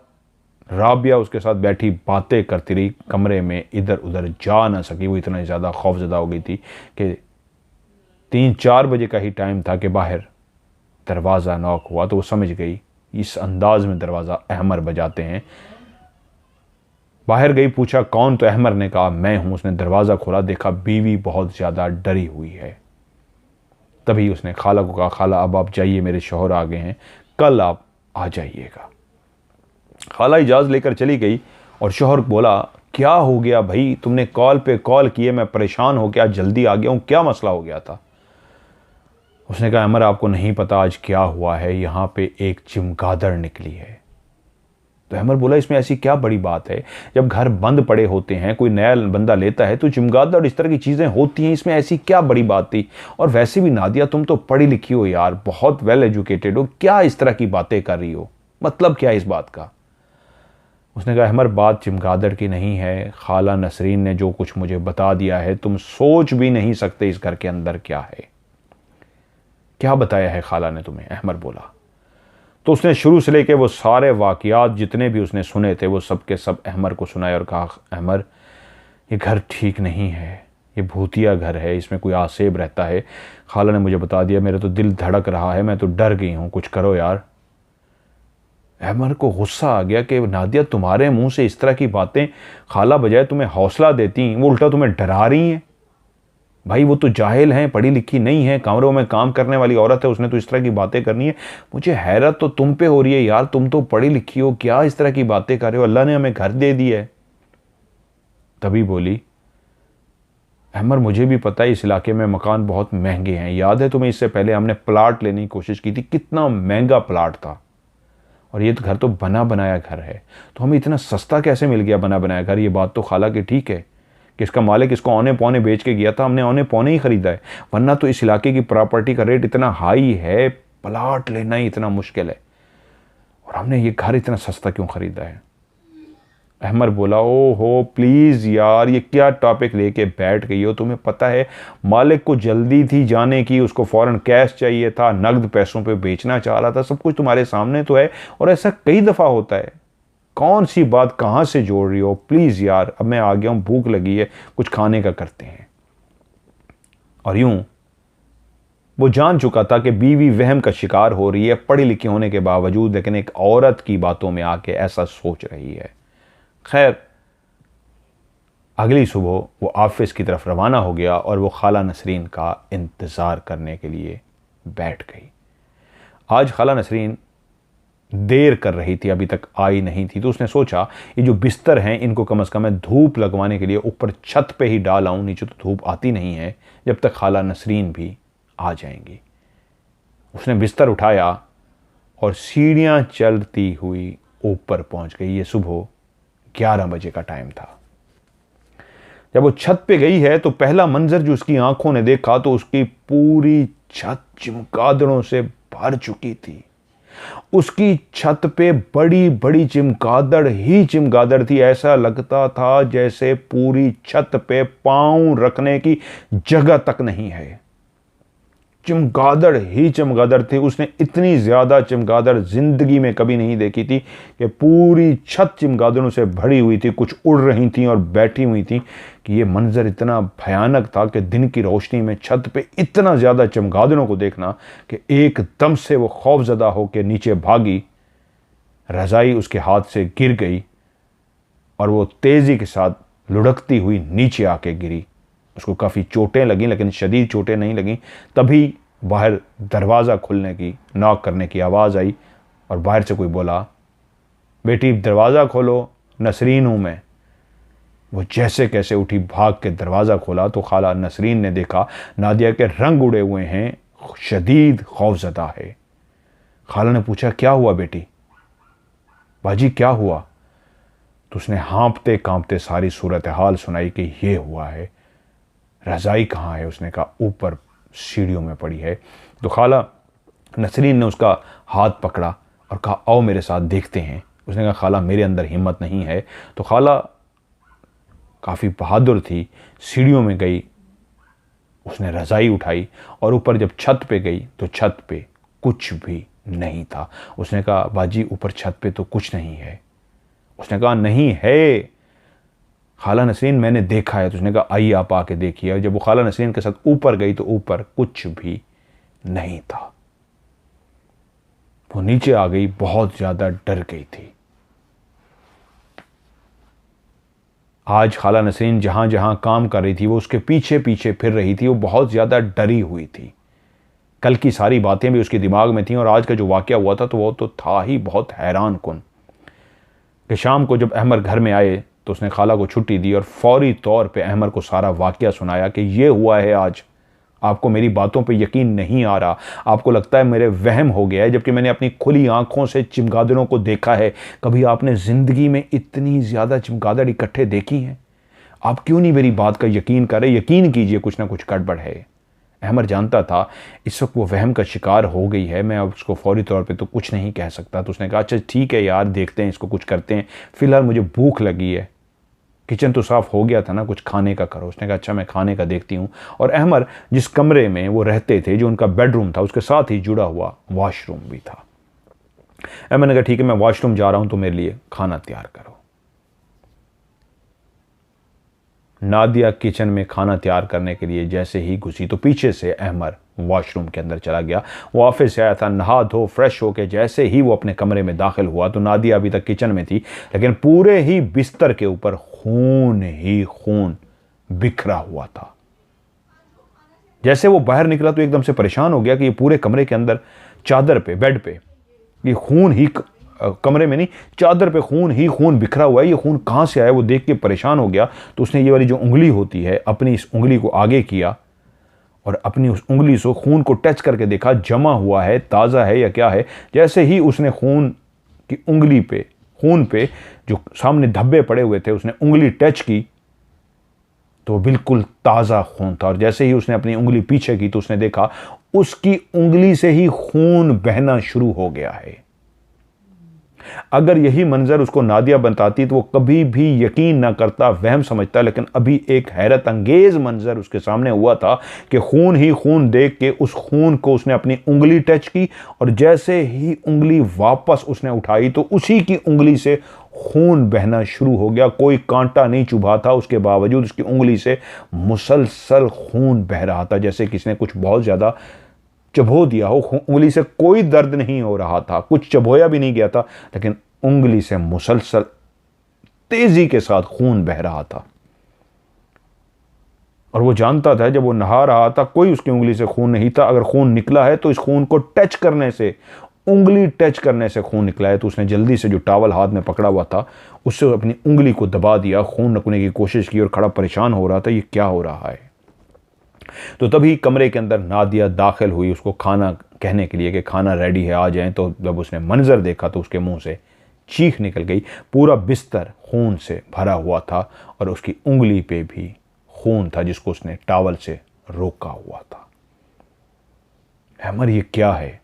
राबिया उसके साथ बैठी बातें करती रही, कमरे में इधर उधर जा ना सकी। वो इतना ज़्यादा खौफजदा हो गई थी कि 3-4 बजे का ही टाइम था कि बाहर दरवाज़ा नॉक हुआ तो वो समझ गई इस अंदाज में दरवाज़ा अहमर बजाते हैं। बाहर गई, पूछा कौन, तो अहमर ने कहा मैं हूँ। उसने दरवाज़ा खोला, देखा बीवी बहुत ज़्यादा डरी हुई है। तभी उसने खाला को कहा खाला अब आप जाइए, मेरे शौहर आ गए हैं, कल आप आ जाइएगा। खाला इजाज़त लेकर चली गई और शौहर बोला क्या हो गया भाई, तुमने कॉल पे कॉल किए, मैं परेशान हो गया, जल्दी आ गया हूँ, क्या मसला हो गया था। उसने कहा अमर आपको नहीं पता आज क्या हुआ है, यहाँ पे एक चमगादड़ निकली है। तो अमर बोला इसमें ऐसी क्या बड़ी बात है, जब घर बंद पड़े होते हैं, कोई नया बंदा लेता है तो चमगादड़ इस तरह की चीज़ें होती हैं, इसमें ऐसी क्या बड़ी बात थी। और वैसे भी नादिया तुम तो पढ़ी लिखी हो यार, बहुत वेल एजुकेटेड हो, क्या इस तरह की बातें कर रही हो, मतलब क्या इस बात का। उसने कहा अहमर बात चमगादड़ की नहीं है, खाला नसरीन ने जो कुछ मुझे बता दिया है तुम सोच भी नहीं सकते इस घर के अंदर क्या है। क्या बताया है खाला ने तुम्हें, अहमर बोला। तो उसने शुरू से लेके वो सारे वाक़यात जितने भी उसने सुने थे वो सब के सब अहमर को सुनाए और कहा अहमर ये घर ठीक नहीं है, ये भूतिया घर है, इसमें कोई आसेब रहता है। खाला ने मुझे बता दिया, मेरा तो दिल धड़क रहा है, मैं तो डर गई हूँ, कुछ करो यार। अहमर को गुस्सा आ गया कि नादिया तुम्हारे मुंह से इस तरह की बातें, खाला बजाय तुम्हें हौसला देती वो उल्टा तुम्हें डरा रही हैं। भाई वो तो जाहिल हैं, पढ़ी लिखी नहीं है, कमरों में काम करने वाली औरत है, उसने तो इस तरह की बातें करनी है। मुझे हैरत तो तुम पे हो रही है यार, तुम तो पढ़ी लिखी हो, क्या इस तरह की बातें कर रहे हो, अल्लाह ने हमें घर दे दी है। तभी बोली अहमर मुझे भी पता है इस इलाके में मकान बहुत महंगे हैं, याद है तुम्हें इससे पहले हमने प्लाट लेने की कोशिश की थी, कितना महंगा प्लाट था, और ये तो घर तो बना बनाया घर है, तो हमें इतना सस्ता कैसे मिल गया बना बनाया घर। ये बात तो खाला की ठीक है कि इसका मालिक इसको औने पौने बेच के गया था, हमने औने पौने ही खरीदा है, वरना तो इस इलाके की प्रॉपर्टी का रेट इतना हाई है, प्लाट लेना ही इतना मुश्किल है, और हमने ये घर इतना सस्ता क्यों खरीदा है। अहमर बोला ओ हो प्लीज़ यार, ये क्या टॉपिक लेके बैठ गई हो, तुम्हें पता है मालिक को जल्दी थी जाने की, उसको फ़ौरन कैश चाहिए था, नकद पैसों पे बेचना चाह रहा था, सब कुछ तुम्हारे सामने तो है, और ऐसा कई दफ़ा होता है, कौन सी बात कहाँ से जोड़ रही हो, प्लीज़ यार अब मैं आ गया हूँ, भूख लगी है, कुछ खाने का करते हैं। और यूं वो जान चुका था कि बीवी वहम का शिकार हो रही है, पढ़ी लिखी होने के बावजूद, लेकिन एक औरत की बातों में आके ऐसा सोच रही है। खैर अगली सुबह वो ऑफिस की तरफ रवाना हो गया और वो खाला नसरीन का इंतज़ार करने के लिए बैठ गई। आज खाला नसरीन देर कर रही थी, अभी तक आई नहीं थी, तो उसने सोचा ये जो बिस्तर हैं इनको कम से कम मैं धूप लगवाने के लिए ऊपर छत पे ही डाल आऊँ, नीचे तो धूप आती नहीं है जब तक खाला नसरीन भी आ जाएंगी। उसने बिस्तर उठाया और सीढ़ियां चलती हुई ऊपर पहुंच गई। ये सुबह 11 बजे का टाइम था। जब वो छत पे गई है तो पहला मंजर जो उसकी आंखों ने देखा तो उसकी पूरी छत चमगादड़ों से भर चुकी थी। उसकी छत पे बड़ी बड़ी चमगादड़ ही चमगादड़ थी। ऐसा लगता था जैसे पूरी छत पे पांव रखने की जगह तक नहीं है। चमगादड़ ही चमगादड़ थे। उसने इतनी ज्यादा चमगादड़ जिंदगी में कभी नहीं देखी थी कि पूरी छत चमगादड़ों से भरी हुई थी। कुछ उड़ रही थी और बैठी हुई थी कि ये मंजर इतना भयानक था कि दिन की रोशनी में छत पे इतना ज्यादा चमगादड़ों को देखना कि एकदम से वो खौफजदा होकर नीचे भागी। रजाई उसके हाथ से गिर गई और वो तेजी के साथ लुढ़कती हुई नीचे आके गिरी। उसको काफ़ी चोटें लगीं लेकिन शदीद चोटें नहीं लगीं। तभी बाहर दरवाज़ा खुलने की, नॉक करने की आवाज़ आई और बाहर से कोई बोला, बेटी दरवाज़ा खोलो, नसरीन हूँ मैं। वो जैसे कैसे उठी, भाग के दरवाज़ा खोला तो खाला नसरीन ने देखा नादिया के रंग उड़े हुए हैं, शदीद खौफजदा है। खाला ने पूछा, क्या हुआ बेटी? बाजी क्या हुआ? तो उसने हाँपते कांपते सारी सूरत हाल सुनाई कि ये हुआ है। रजाई कहाँ है? उसने कहा ऊपर सीढ़ियों में पड़ी है। तो खाला नसरीन ने उसका हाथ पकड़ा और कहा आओ मेरे साथ देखते हैं। उसने कहा खाला मेरे अंदर हिम्मत नहीं है। तो खाला काफ़ी बहादुर थी, सीढ़ियों में गई, उसने रजाई उठाई और ऊपर जब छत पे गई तो छत पे कुछ भी नहीं था। उसने कहा बाजी ऊपर छत पे तो कुछ नहीं है। उसने कहा नहीं है खाला नसरीन, मैंने देखा है। तो उसने कहा आइए आप आके देखिए। और जब वो खाला नसरीन के साथ ऊपर गई तो ऊपर कुछ भी नहीं था। वो नीचे आ गई, बहुत ज्यादा डर गई थी। आज खाला नसरीन जहां जहां काम कर रही थी वो उसके पीछे पीछे फिर रही थी। वो बहुत ज्यादा डरी हुई थी। कल की सारी बातें भी उसके दिमाग में थी और आज का जो वाकया हुआ था तो वो तो था ही बहुत हैरान कुन। कि शाम को जब अहमद घर में आए तो उसने खाला को छुट्टी दी और फौरी तौर पे अहमद को सारा वाकया सुनाया कि ये हुआ है आज। आपको मेरी बातों पे यकीन नहीं आ रहा, आपको लगता है मेरे वहम हो गया है, जबकि मैंने अपनी खुली आंखों से चमगादड़ों को देखा है। कभी आपने जिंदगी में इतनी ज्यादा चमगादड़ इकट्ठे देखी हैं? आप क्यों नहीं मेरी बात का यकीन कर रहे? यकीन कीजिए, कुछ ना कुछ गड़बड़ है। अहमद जानता था इस वक्त वो वहम का शिकार हो गई है, मैं अब उसको फौरी तौर पे तो कुछ नहीं कह सकता। तो उसने कहा अच्छा ठीक है यार, देखते हैं इसको, कुछ करते हैं, फिलहाल मुझे भूख लगी है। किचन तो साफ हो गया था ना, कुछ खाने का करो। उसने कहा अच्छा मैं खाने का देखती हूँ। और अहमद जिस कमरे में वो रहते थे, जो उनका बेडरूम था, उसके साथ ही जुड़ा हुआ वॉशरूम भी था। अहमद ने कहा ठीक है मैं वॉशरूम जा रहा हूं तो मेरे लिए खाना तैयार करो। नादिया किचन में खाना तैयार करने के लिए जैसे ही घुसी तो पीछे से अहमद वॉशरूम के अंदर चला गया। वो ऑफिस से आया था, नहा धो फ्रेश होके जैसे ही वो अपने कमरे में दाखिल हुआ तो नादिया अभी तक किचन में थी, लेकिन पूरे ही बिस्तर के ऊपर खून ही खून बिखरा हुआ था। जैसे वो बाहर निकला तो एकदम से परेशान हो गया कि ये पूरे कमरे के अंदर चादर पे, बेड पे ये खून ही, कमरे में नहीं चादर पे खून ही खून बिखरा हुआ है। ये खून कहाँ से आया? वो देख के परेशान हो गया। तो उसने ये वाली जो उंगली होती है, अपनी इस उंगली को आगे किया और अपनी उस उंगली से खून को टच करके देखा जमा हुआ है, ताज़ा है या क्या है। जैसे ही उसने खून की उंगली पे, खून पे जो सामने धब्बे पड़े हुए थे, उसने उंगली टच की तो बिल्कुल ताज़ा खून था। और जैसे ही उसने अपनी उंगली पीछे की तो उसने देखा उसकी उंगली से ही खून बहना शुरू हो गया है। अगर यही मंजर उसको नादिया बताती तो वो कभी भी यकीन ना करता, वहम समझता। लेकिन अभी एक हैरत अंगेज मंजर उसके सामने हुआ था कि खून ही खून देख के उस खून को उसने अपनी उंगली टच की और जैसे ही उंगली वापस उसने उठाई तो उसी की उंगली से खून बहना शुरू हो गया। कोई कांटा नहीं चुभा था, उसके बावजूद उसकी उंगली से मुसलसल खून बह रहा था, जैसे किसी ने कुछ बहुत ज्यादा चबो दिया हो। उंगली से कोई दर्द नहीं हो रहा था, कुछ चबोया भी नहीं गया था, लेकिन उंगली से मुसलसल तेजी के साथ खून बह रहा था। और वो जानता था जब वो नहा रहा था कोई उसकी उंगली से खून नहीं था। अगर खून निकला है तो इस खून को टच करने से, उंगली टच करने से खून निकला है। तो उसने जल्दी से जो टॉवल हाथ में पकड़ा हुआ था उससे अपनी उंगली को दबा दिया, खून रुकने की कोशिश की और खड़ा परेशान हो रहा था ये क्या हो रहा है। तो तभी कमरे के अंदर नादिया दाखिल हुई उसको खाना कहने के लिए कि खाना रेडी है, आ जाएं। तो जब उसने मंजर देखा तो उसके मुंह से चीख निकल गई। पूरा बिस्तर खून से भरा हुआ था और उसकी उंगली पे भी खून था जिसको उसने टॉवल से रोका हुआ था। अहमर, ये क्या है?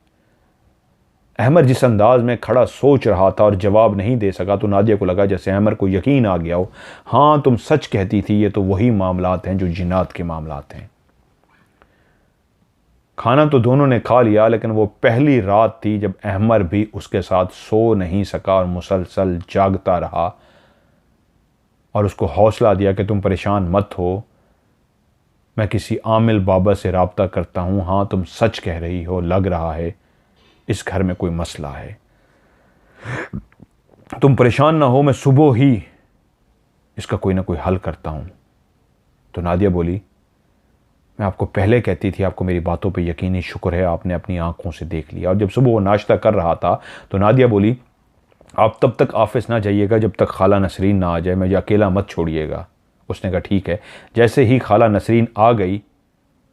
अहमर जिस अंदाज में खड़ा सोच रहा था और जवाब नहीं दे सका, तो नादिया को लगा जैसे अहमर को यकीन आ गया हो। हाँ, तुम सच कहती थी, ये तो वही मामलात हैं जो जिन्नात के मामलात हैं। खाना तो दोनों ने खा लिया, लेकिन वो पहली रात थी जब अहमर भी उसके साथ सो नहीं सका और मुसलसल जागता रहा और उसको हौसला दिया कि तुम परेशान मत हो, मैं किसी आमिल बाबा से राब्ता करता हूँ। हाँ, तुम सच कह रही हो, लग रहा है इस घर में कोई मसला है। तुम परेशान ना हो, मैं सुबह ही इसका कोई ना कोई हल करता हूँ। तो नादिया बोली, मैं आपको पहले कहती थी, आपको मेरी बातों पे यकीनी शुक्र है, आपने अपनी आंखों से देख लिया। और जब सुबह वो नाश्ता कर रहा था तो नादिया बोली, आप तब तक ऑफिस ना जाइएगा जब तक खाला नसरीन ना आ जाए, मुझे अकेला मत छोड़िएगा। उसने कहा ठीक है। जैसे ही खाला नसरीन आ गई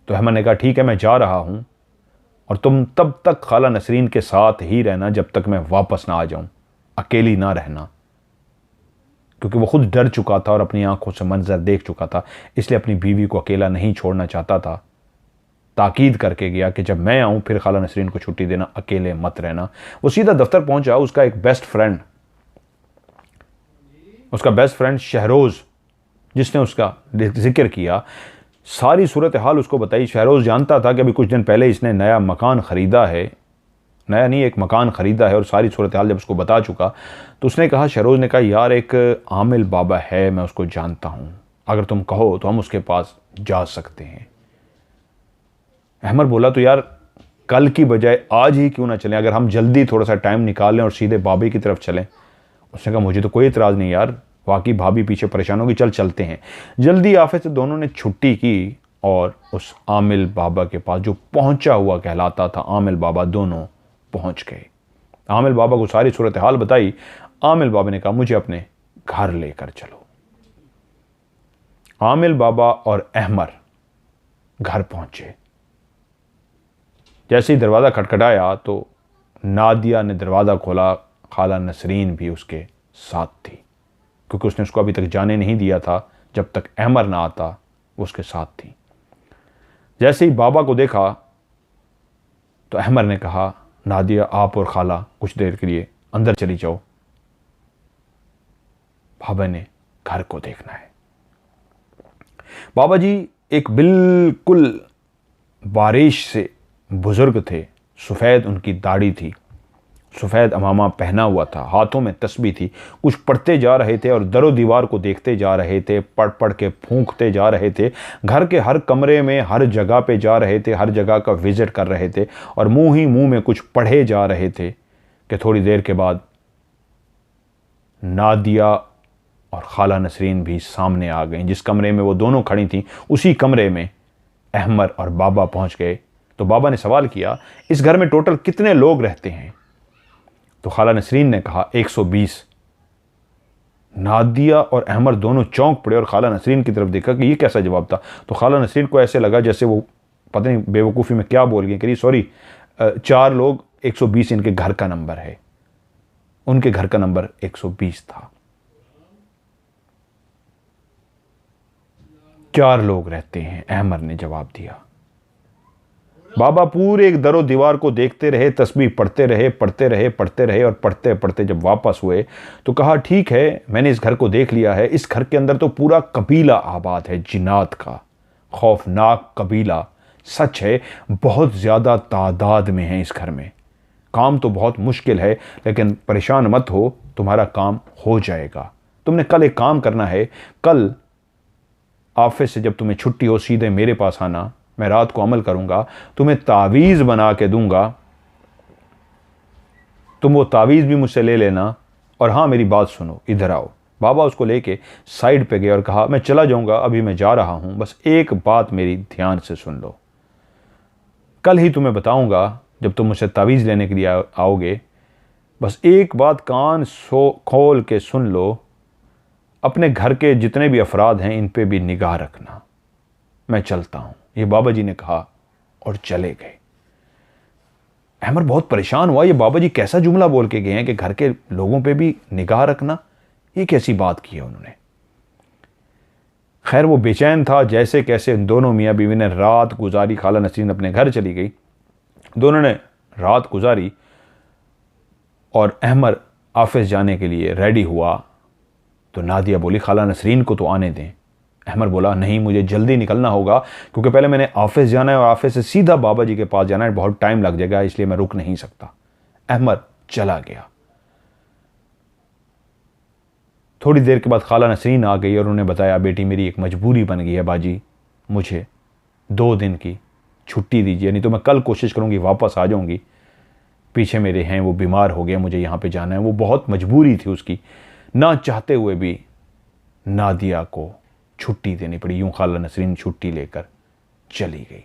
तो अहमद ने कहा ठीक है, मैं जा रहा हूँ और तुम तब तक खाला नसरीन के साथ ही रहना जब तक मैं वापस ना आ जाऊँ, अकेली ना रहना। क्योंकि वो खुद डर चुका था और अपनी आंखों से मंजर देख चुका था, इसलिए अपनी बीवी को अकेला नहीं छोड़ना चाहता था। ताकीद करके गया कि जब मैं आऊं फिर खाला नसरीन को छुट्टी देना, अकेले मत रहना। वो सीधा दफ्तर पहुंचा। उसका एक बेस्ट फ्रेंड शहरोज, जिसने उसका जिक्र किया, सारी सूरत हाल उसको बताई। शहरोज जानता था कि अभी कुछ दिन पहले इसने नया मकान ख़रीदा है, नया नहीं, एक मकान ख़रीदा है। और सारी सूरत हाल जब उसको बता चुका तो उसने कहा, शहरोज ने कहा, यार एक आमिल बाबा है, मैं उसको जानता हूँ, अगर तुम कहो तो हम उसके पास जा सकते हैं। अहमद बोला, तो यार कल की बजाय आज ही क्यों ना चलें, अगर हम जल्दी थोड़ा सा टाइम निकाल लें और सीधे बाबे की तरफ चलें। उसने कहा, मुझे तो कोई इतराज़ नहीं यार, वाकई भाभी पीछे परेशान होगी, चलते हैं। जल्दी ऑफिस से दोनों ने छुट्टी की और उस आमिल बाबा के पास, जो पहुंचा हुआ कहलाता था आमिल बाबा, दोनों पहुंच गए। आमिल बाबा को सारी सूरत हाल बताई। आमिल बाबा ने कहा, मुझे अपने घर लेकर चलो। आमिल बाबा और अहमर घर पहुंचे। जैसे ही दरवाज़ा खटखटाया तो नादिया ने दरवाज़ा खोला। खाला नसरीन भी उसके साथ थी, क्योंकि उसने उसको अभी तक जाने नहीं दिया था जब तक अहमर ना आता, वो उसके साथ थी। जैसे ही बाबा को देखा तो अहमर ने कहा, नादिया, आप और खाला कुछ देर के लिए अंदर चली जाओ, बाबा ने घर को देखना है। बाबा जी एक बिल्कुल बारिश से बुजुर्ग थे। सफ़ेद उनकी दाढ़ी थी, सफ़ेद अमामा पहना हुआ था, हाथों में तस्बीह थी। कुछ पढ़ते जा रहे थे और दरो दीवार को देखते जा रहे थे, पढ़ पढ़ के फूंकते जा रहे थे। घर के हर कमरे में, हर जगह पे जा रहे थे, हर जगह का विजिट कर रहे थे और मुंह ही मुंह में कुछ पढ़े जा रहे थे कि थोड़ी देर के बाद नादिया और खाला नसरीन भी सामने आ गई। जिस कमरे में वो दोनों खड़ी थीं, उसी कमरे में अहमर और बाबा पहुंच गए। तो बाबा ने सवाल किया, इस घर में टोटल कितने लोग रहते हैं? तो खाला नसरीन ने कहा, 120। नादिया और अहमर दोनों चौंक पड़े और खाला नसरीन की तरफ देखा कि ये कैसा जवाब था। तो खाला नसरीन को ऐसे लगा जैसे वो पता नहीं बेवकूफ़ी में क्या बोल गई, करी सॉरी, 4 लोग, 120 इनके घर का नंबर है। उनके घर का नंबर 120 था। 4 लोग रहते हैं, अहमर ने जवाब दिया। बाबा पूरे एक दरो दीवार को देखते रहे, तस्बीह पढ़ते रहे और पढ़ते पढ़ते जब वापस हुए तो कहा, ठीक है, मैंने इस घर को देख लिया है। इस घर के अंदर तो पूरा कबीला आबाद है, जिन्नात का खौफनाक कबीला। सच है, बहुत ज़्यादा तादाद में है इस घर में। काम तो बहुत मुश्किल है, लेकिन परेशान मत हो, तुम्हारा काम हो जाएगा। तुमने कल एक काम करना है, कल ऑफिस से जब तुम्हें छुट्टी हो सीधे मेरे पास आना, मैं रात को अमल करूंगा, तुम्हें तावीज़ बना के दूंगा, तुम वो तावीज़ भी मुझसे ले लेना। और हाँ, मेरी बात सुनो, इधर आओ। बाबा उसको लेके साइड पे गए और कहा, मैं चला जाऊंगा, अभी मैं जा रहा हूं, बस एक बात मेरी ध्यान से सुन लो। कल ही तुम्हें बताऊंगा जब तुम मुझसे तावीज़ लेने के लिए आओगे, बस एक बात कान खोल के सुन लो। अपने घर के जितने भी अफराद हैं इन पे भी निगाह रखना। मैं चलता हूं। ये बाबा जी ने कहा और चले गए। अहमर बहुत परेशान हुआ, ये बाबा जी कैसा जुमला बोल के गए हैं कि घर के लोगों पे भी निगाह रखना, ये कैसी बात की है उन्होंने। खैर वो बेचैन था। जैसे कैसे दोनों मियाँ बीवी ने रात गुजारी। खाला नसरीन अपने घर चली गई, दोनों ने रात गुजारी और अहमर ऑफिस जाने के लिए रेडी हुआ तो नादिया बोली खाला नसरीन को तो आने दें। अहमर बोला नहीं, मुझे जल्दी निकलना होगा क्योंकि पहले मैंने ऑफिस जाना है और ऑफिस से सीधा बाबा जी के पास जाना है, बहुत टाइम लग जाएगा, इसलिए मैं रुक नहीं सकता। अहमर चला गया। थोड़ी देर के बाद खाला नसरीन आ गई और उन्होंने बताया बेटी मेरी एक मजबूरी बन गई है बाजी, मुझे 2 दिन की छुट्टी दीजिए, नहीं तो मैं कल कोशिश करूंगी वापस आ जाऊंगी। पीछे मेरे हैं वो बीमार हो गए, मुझे यहाँ पे जाना है। वो बहुत मजबूरी थी उसकी, ना चाहते हुए भी नादिया को छुट्टी देनी पड़ी। यूं खाला नसरीन छुट्टी लेकर चली गई।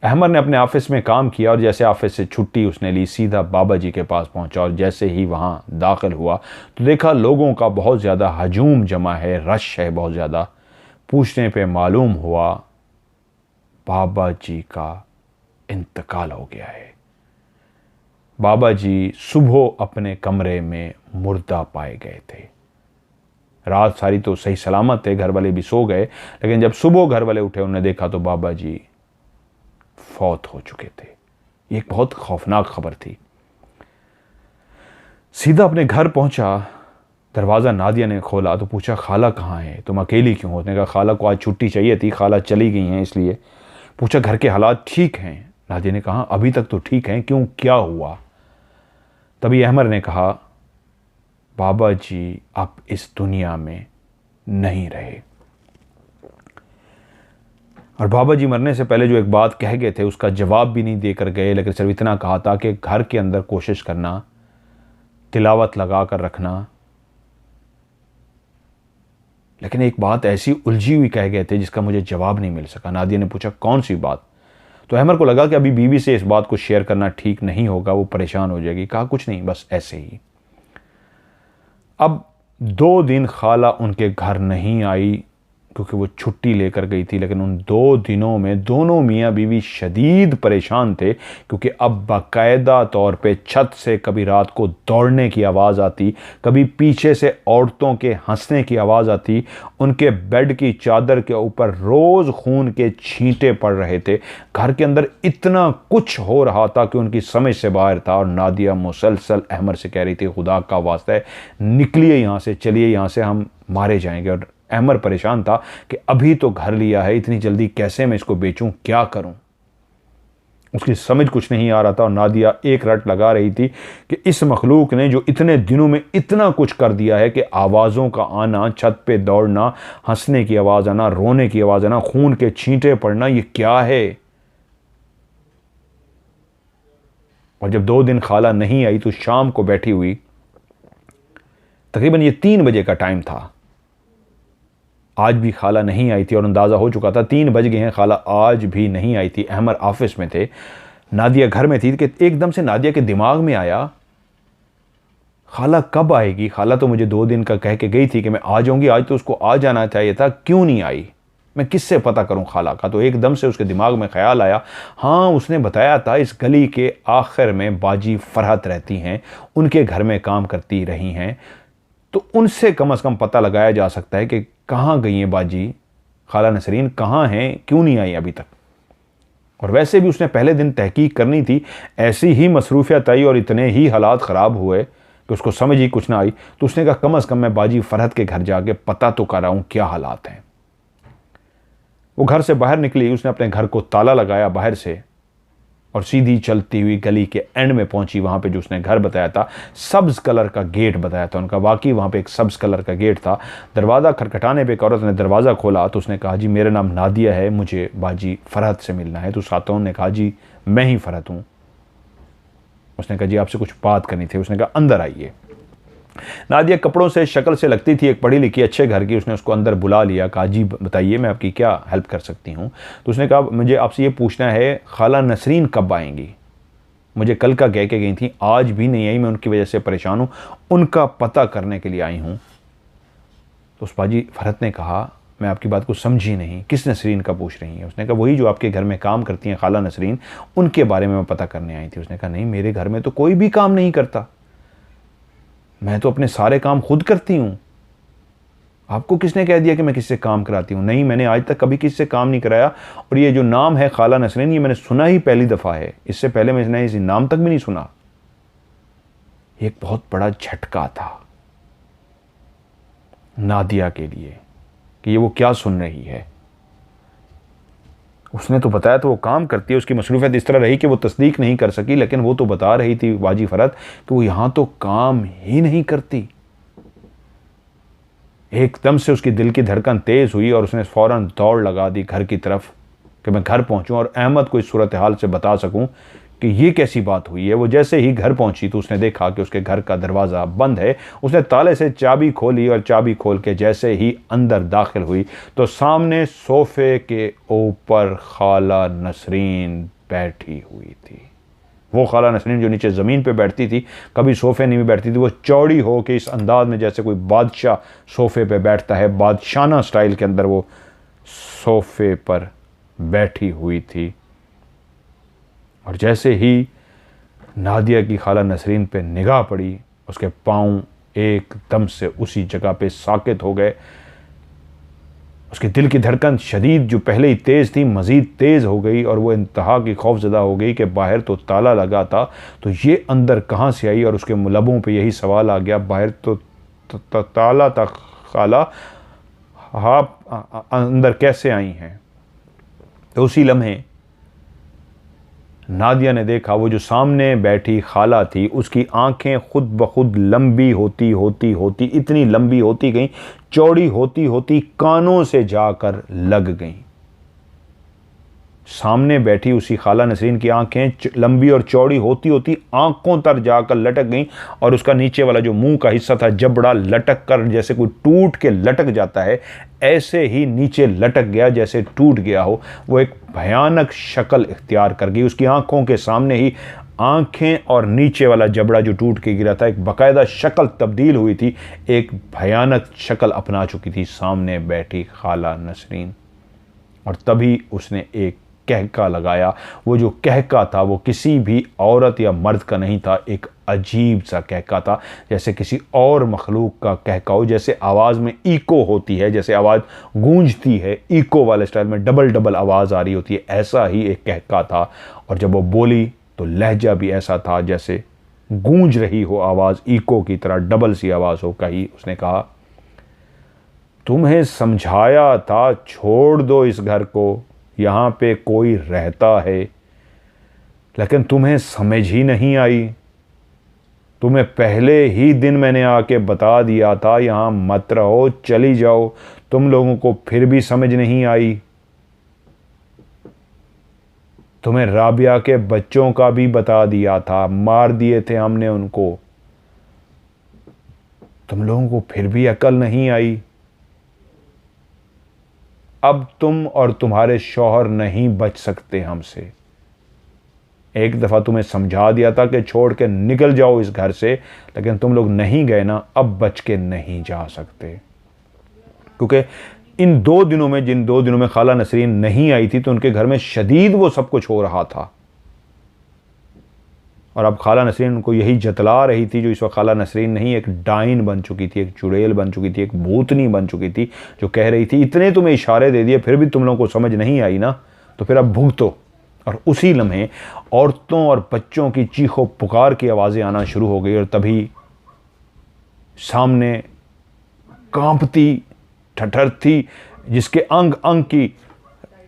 अहमर ने अपने ऑफिस में काम किया और जैसे ऑफिस से छुट्टी उसने ली, सीधा बाबा जी के पास पहुंचा और जैसे ही वहां दाखिल हुआ तो देखा लोगों का बहुत ज़्यादा हजूम जमा है, रश है बहुत ज़्यादा। पूछने पे मालूम हुआ बाबा जी का इंतकाल हो गया है। बाबा जी सुबह अपने कमरे में मुर्दा पाए गए थे। रात सारी तो सही सलामत थे, घर वाले भी सो गए, लेकिन जब सुबह घर वाले उठे उन्होंने देखा तो बाबा जी फौत हो चुके थे। ये एक बहुत खौफनाक खबर थी। सीधा अपने घर पहुंचा, दरवाज़ा नादिया ने खोला तो पूछा खाला कहाँ है, तुम अकेली क्यों हो? उसने कहा खाला को आज छुट्टी चाहिए थी, खाला चली गई हैं इसलिए। पूछा घर के हालात ठीक हैं? नादिया ने कहा अभी तक तो ठीक हैं, क्यों क्या हुआ? तभी अहमर ने कहा बाबा जी अब इस दुनिया में नहीं रहे। और बाबा जी मरने से पहले जो एक बात कह गए थे उसका जवाब भी नहीं देकर गए, लेकिन सिर्फ इतना कहा था कि घर के अंदर कोशिश करना, तिलावत लगा कर रखना। लेकिन एक बात ऐसी उलझी हुई कह गए थे जिसका मुझे जवाब नहीं मिल सका। नादिया ने पूछा कौन सी बात? तो अहमर को लगा कि अभी बीवी से इस बात को शेयर करना ठीक नहीं होगा, वो परेशान हो जाएगी। कहा कुछ नहीं, बस ऐसे ही। अब 2 दिन खाला उनके घर नहीं आई क्योंकि वो छुट्टी लेकर गई थी, लेकिन उन 2 दिनों में दोनों मियाँ बीवी शदीद परेशान थे क्योंकि अब बाकायदा तौर पे छत से कभी रात को दौड़ने की आवाज़ आती, कभी पीछे से औरतों के हंसने की आवाज़ आती। उनके बेड की चादर के ऊपर रोज़ खून के छींटे पड़ रहे थे। घर के अंदर इतना कुछ हो रहा था कि उनकी समझ से बाहर था। और नादिया मुसलसल अहमर से कह रही थी खुदा का वास्ता है निकलिए यहाँ से, चलिए यहाँ से, हम मारे जाएंगे। और अहमर परेशान था कि अभी तो घर लिया है, इतनी जल्दी कैसे मैं इसको बेचूं, क्या करूं? उसकी समझ कुछ नहीं आ रहा था। और नादिया एक रट लगा रही थी कि इस मखलूक ने जो इतने दिनों में इतना कुछ कर दिया है कि आवाज़ों का आना, छत पे दौड़ना, हंसने की आवाज़ आना, रोने की आवाज़ आना, खून के छींटे पड़ना, ये क्या है? और जब 2 दिन खाला नहीं आई तो शाम को बैठी हुई, तकरीबन ये 3 बजे का टाइम था, आज भी खाला नहीं आई थी और अंदाज़ा हो चुका था 3 बज गए हैं, खाला आज भी नहीं आई थी। अहमर ऑफिस में थे, नादिया घर में थी कि एकदम से नादिया के दिमाग में आया खाला कब आएगी? खाला तो मुझे 2 दिन का कह के गई थी कि मैं आ जाऊंगी, आज तो उसको आ जाना चाहिए था, क्यों नहीं आई? मैं किससे पता करूं खाला का? तो एकदम से उसके दिमाग में ख्याल आया, हाँ उसने बताया था इस गली के आखिर में बाजी फरहत रहती हैं, उनके घर में काम करती रही हैं, तो उनसे कम से कम पता लगाया जा सकता है कि कहाँ गई हैं बाजी, खाला नसरीन कहाँ हैं, क्यों नहीं आई अभी तक। और वैसे भी उसने पहले दिन तहकीक करनी थी, ऐसी ही मसरूफियत आई और इतने ही हालात ख़राब हुए कि उसको समझ ही कुछ ना आई। तो उसने कहा कम से कम मैं बाजी फरहत के घर जाके पता तो कर रहा हूँ क्या हालात हैं। वो घर से बाहर निकली, उसने अपने घर को ताला लगाया बाहर से और सीधी चलती हुई गली के एंड में पहुंची। वहां पे जो उसने घर बताया था, सब्ज कलर का गेट बताया था उनका, वाकई वहां पे एक सब्ज कलर का गेट था। दरवाज़ा खटखटाने पे एक औरत ने दरवाज़ा खोला तो उसने कहा जी मेरा नाम नादिया है, मुझे बाजी फरहत से मिलना है। तो उस खातून ने कहा जी मैं ही फरहत हूँ। उसने कहा जी आपसे कुछ बात करनी थी। उसने कहा अंदर आइए। नादिया कपड़ों से शक्ल से लगती थी एक पढ़ी लिखी अच्छे घर की। उसने उसको अंदर बुला लिया, कहा जी बताइए मैं आपकी क्या हेल्प कर सकती हूँ। तो उसने कहा मुझे आपसे ये पूछना है खाला नसरीन कब आएंगी? मुझे कल का कह के गई थी, आज भी नहीं आई, मैं उनकी वजह से परेशान हूँ, उनका पता करने के लिए आई हूँ। तो उस बाजी फरहत ने कहा, मैं आपकी बात को समझी नहीं, किस नसरीन का पूछ रही हैं? उसने कहा वही जो आपके घर में काम करती हैं खाला नसरीन, उनके बारे में मैं पता करने आई थी। उसने कहा नहीं, मेरे घर में तो कोई भी काम नहीं करता, मैं तो अपने सारे काम खुद करती हूँ। आपको किसने कह दिया कि मैं किसी से काम कराती हूँ? नहीं, मैंने आज तक कभी किसी से काम नहीं कराया। और ये जो नाम है खाला नसरीन, ये मैंने सुना ही पहली दफ़ा है, इससे पहले मैंने इस नाम तक भी नहीं सुना। एक बहुत बड़ा झटका था नादिया के लिए कि ये वो क्या सुन रही है। उसने तो बताया तो वो काम करती है, उसकी मसरूफियत इस तरह रही कि वो तस्दीक नहीं कर सकी, लेकिन वो तो बता रही थी बाजी फरहत कि वो यहाँ तो काम ही नहीं करती। एकदम से उसकी दिल की धड़कन तेज़ हुई और उसने फ़ौरन दौड़ लगा दी घर की तरफ कि मैं घर पहुँचूँ और अहमद को इस सूरत हाल से बता सकूँ कि ये कैसी बात हुई है। वो जैसे ही घर पहुंची तो उसने देखा कि उसके घर का दरवाज़ा बंद है। उसने ताले से चाबी खोली और चाबी खोल के जैसे ही अंदर दाखिल हुई तो सामने सोफ़े के ऊपर खाला नसरीन बैठी हुई थी। वो खाला नसरीन जो नीचे ज़मीन पे बैठती थी, कभी सोफ़े नहीं बैठती थी, वो चौड़ी हो के इस अंदाज में जैसे कोई बादशाह सोफ़े पे बैठता है, बादशाना स्टाइल के अंदर वो सोफ़े पर बैठी हुई थी। और जैसे ही नादिया की खाला नसरीन पे निगाह पड़ी, उसके पाँव एकदम से उसी जगह पे साकित हो गए। उसके दिल की धड़कन शदीद जो पहले ही तेज़ थी मज़ीद तेज़ हो गई और वो इंतहा की खौफज़दा हो गई कि बाहर तो ताला लगा था, तो ये अंदर कहाँ से आई? और उसके लबों पे यही सवाल आ गया, बाहर तो ताला था खाला, आप अंदर कैसे आई हैं? तो उसी लम्हे नादिया ने देखा वो जो सामने बैठी खाला थी, उसकी आंखें खुद ब खुद लंबी होती होती होती इतनी लंबी होती गईं, चौड़ी होती होती कानों से जाकर लग गईं। सामने बैठी उसी खाला नसरीन की आंखें लंबी और चौड़ी होती होती आंखों तक जाकर लटक गईं और उसका नीचे वाला जो मुंह का हिस्सा था जबड़ा लटक कर जैसे कोई टूट के लटक जाता है, ऐसे ही नीचे लटक गया जैसे टूट गया हो। वो एक भयानक शक्ल इख्तियार कर गई। उसकी आंखों के सामने ही आंखें और नीचे वाला जबड़ा जो टूट के गिरा था, एक बाकायदा शक्ल तब्दील हुई थी, एक भयानक शक्ल अपना चुकी थी सामने बैठी खाला नसरीन। और तभी उसने एक कहका लगाया। वो जो कहका था वो किसी भी औरत या मर्द का नहीं था, एक अजीब सा कहका था, जैसे किसी और मखलूक का कहका हो, जैसे आवाज़ में इको होती है, जैसे आवाज़ गूंजती है इको वाले स्टाइल में, डबल डबल आवाज़ आ रही होती है, ऐसा ही एक कहका था। और जब वो बोली तो लहजा भी ऐसा था जैसे गूंज रही हो आवाज़, इको की तरह डबल सी आवाज़ हो कही। उसने कहा, तुम्हें समझाया था छोड़ दो इस घर को, यहाँ पे कोई रहता है, लेकिन तुम्हें समझ ही नहीं आई। तुम्हें पहले ही दिन मैंने आके बता दिया था यहाँ मत रहो, चली जाओ, तुम लोगों को फिर भी समझ नहीं आई। तुम्हें राबिया के बच्चों का भी बता दिया था, मार दिए थे हमने उनको, तुम लोगों को फिर भी अकल नहीं आई। अब तुम और तुम्हारे शौहर नहीं बच सकते हमसे। एक दफ़ा तुम्हें समझा दिया था कि छोड़ के निकल जाओ इस घर से, लेकिन तुम लोग नहीं गए ना, अब बच के नहीं जा सकते। क्योंकि इन 2 दिनों में, जिन 2 दिनों में खाला नसरीन नहीं आई थी, तो उनके घर में शदीद वो सब कुछ हो रहा था। और अब खाला नसरीन उनको यही जतला रही थी, जो इस वक्त खाला नसरीन नहीं, एक डाइन बन चुकी थी, एक चुड़ैल बन चुकी थी, एक भूतनी बन चुकी थी, जो कह रही थी इतने तुम्हें इशारे दे दिए फिर भी तुम लोगों को समझ नहीं आई ना, तो फिर अब भुगतो। और उसी लम्हे औरतों और बच्चों की चीखों पुकार की आवाज़ें आना शुरू हो गई। और तभी सामने कांपती ठठरती, जिसके अंग अंग की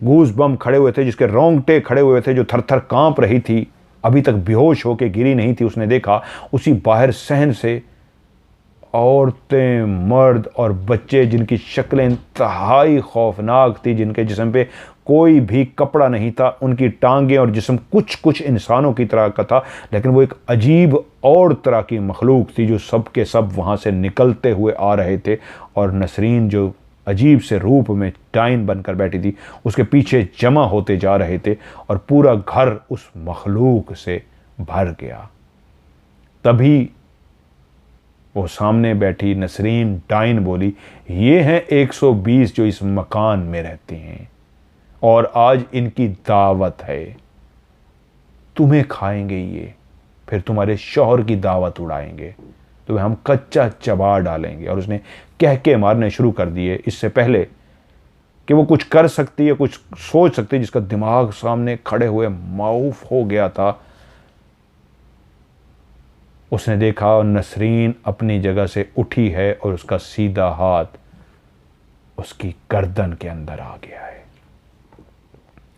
गूज बम खड़े हुए थे, जिसके रोंगटे खड़े हुए थे, जो थर थर कांप रही थी, अभी तक बेहोश होकर गिरी नहीं थी, उसने देखा उसी बाहर सहन से औरतें, मर्द और बच्चे, जिनकी शक्लें इंतहाई खौफनाक थी, जिनके जिस्म पे कोई भी कपड़ा नहीं था, उनकी टांगें और जिस्म कुछ कुछ इंसानों की तरह का था, लेकिन वो एक अजीब और तरह की मखलूक थी, जो सब के सब वहाँ से निकलते हुए आ रहे थे। और नसरीन जो अजीब से रूप में डाइन बनकर बैठी थी, उसके पीछे जमा होते जा रहे थे और पूरा घर उस मखलूक से भर गया। तभी वो सामने बैठी नसरीन डाइन बोली, ये हैं 120 जो इस मकान में रहते हैं और आज इनकी दावत है, तुम्हें खाएंगे ये, फिर तुम्हारे शौहर की दावत उड़ाएंगे, तुम्हें हम कच्चा चबा डालेंगे। और उसने कह के मारने शुरू कर दिए, इससे पहले कि वो कुछ कर सकती है, कुछ सोच सकती है, जिसका दिमाग सामने खड़े हुए माऊफ हो गया था। उसने देखा और नसरीन अपनी जगह से उठी है और उसका सीधा हाथ उसकी गर्दन के अंदर आ गया है।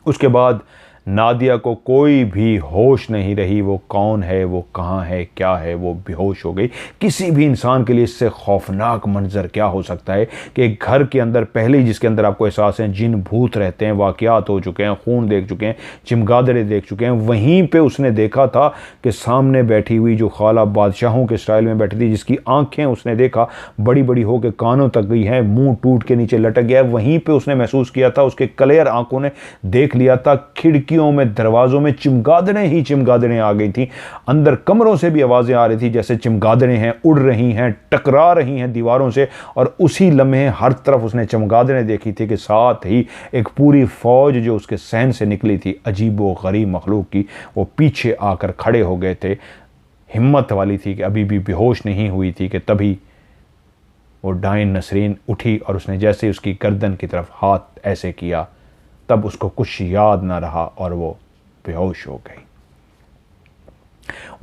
उसके बाद नादिया को कोई भी होश नहीं रही, वो कौन है, वो कहाँ है, क्या है, वो बेहोश हो गई। किसी भी इंसान के लिए इससे खौफनाक मंजर क्या हो सकता है कि एक घर के अंदर पहले ही जिसके अंदर आपको एहसास है जिन भूत रहते हैं, वाक़यात हो चुके हैं, खून देख चुके हैं, चिमगादड़े देख चुके हैं, वहीं पे उसने देखा था कि सामने बैठी हुई जो खाला बादशाहों के स्टाइल में बैठी थी, जिसकी आंखें उसने देखा बड़ी बड़ी हो के कानों तक गई हैं, मुंह टूट के नीचे लटक गया है, वहीं पर उसने महसूस किया था, उसके क्लियर आंखों ने देख लिया था, खिड़कियों में, दरवाजों में चिमगादड़ें ही चिमगादड़ें आ गई थी। अंदर कमरों से भी आवाजें आ रही थी जैसे चिमगादड़ें हैं, उड़ रही हैं, टकरा रही हैं दीवारों से। और उसी लम्हे हर तरफ उसने चमगादड़ें देखी थी कि साथ ही एक पूरी फौज जो उसके सहन से निकली थी, अजीब व गरीब मखलूक की, वो पीछे आकर खड़े हो गए थे। हिम्मत वाली थी कि अभी भी बेहोश नहीं हुई थी कि तभी वो डाइन नसरीन उठी और उसने जैसे ही उसकी गर्दन की तरफ हाथ ऐसे किया, तब उसको कुछ याद ना रहा और वो बेहोश हो गई।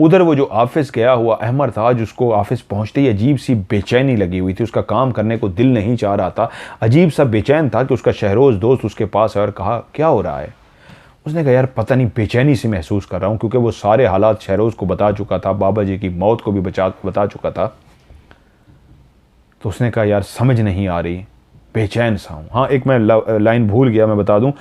उधर वो जो ऑफिस गया हुआ अहमर था, जिसको ऑफिस पहुंचते ही अजीब सी बेचैनी लगी हुई थी, उसका काम करने को दिल नहीं चाह रहा था, अजीब सा बेचैन था कि उसका शहरोज दोस्त उसके पास आया और कहा, क्या हो रहा है? उसने कहा, यार पता नहीं, बेचैनी सी महसूस कर रहा हूँ, क्योंकि वो सारे हालात शहरोज को बता चुका था, बाबा जी की मौत को भी बता चुका था। तो उसने कहा, यार समझ नहीं आ रही, बेचैन सा हूँ। हाँ, एक मैं लाइन भूल गया, मैं बता दूं,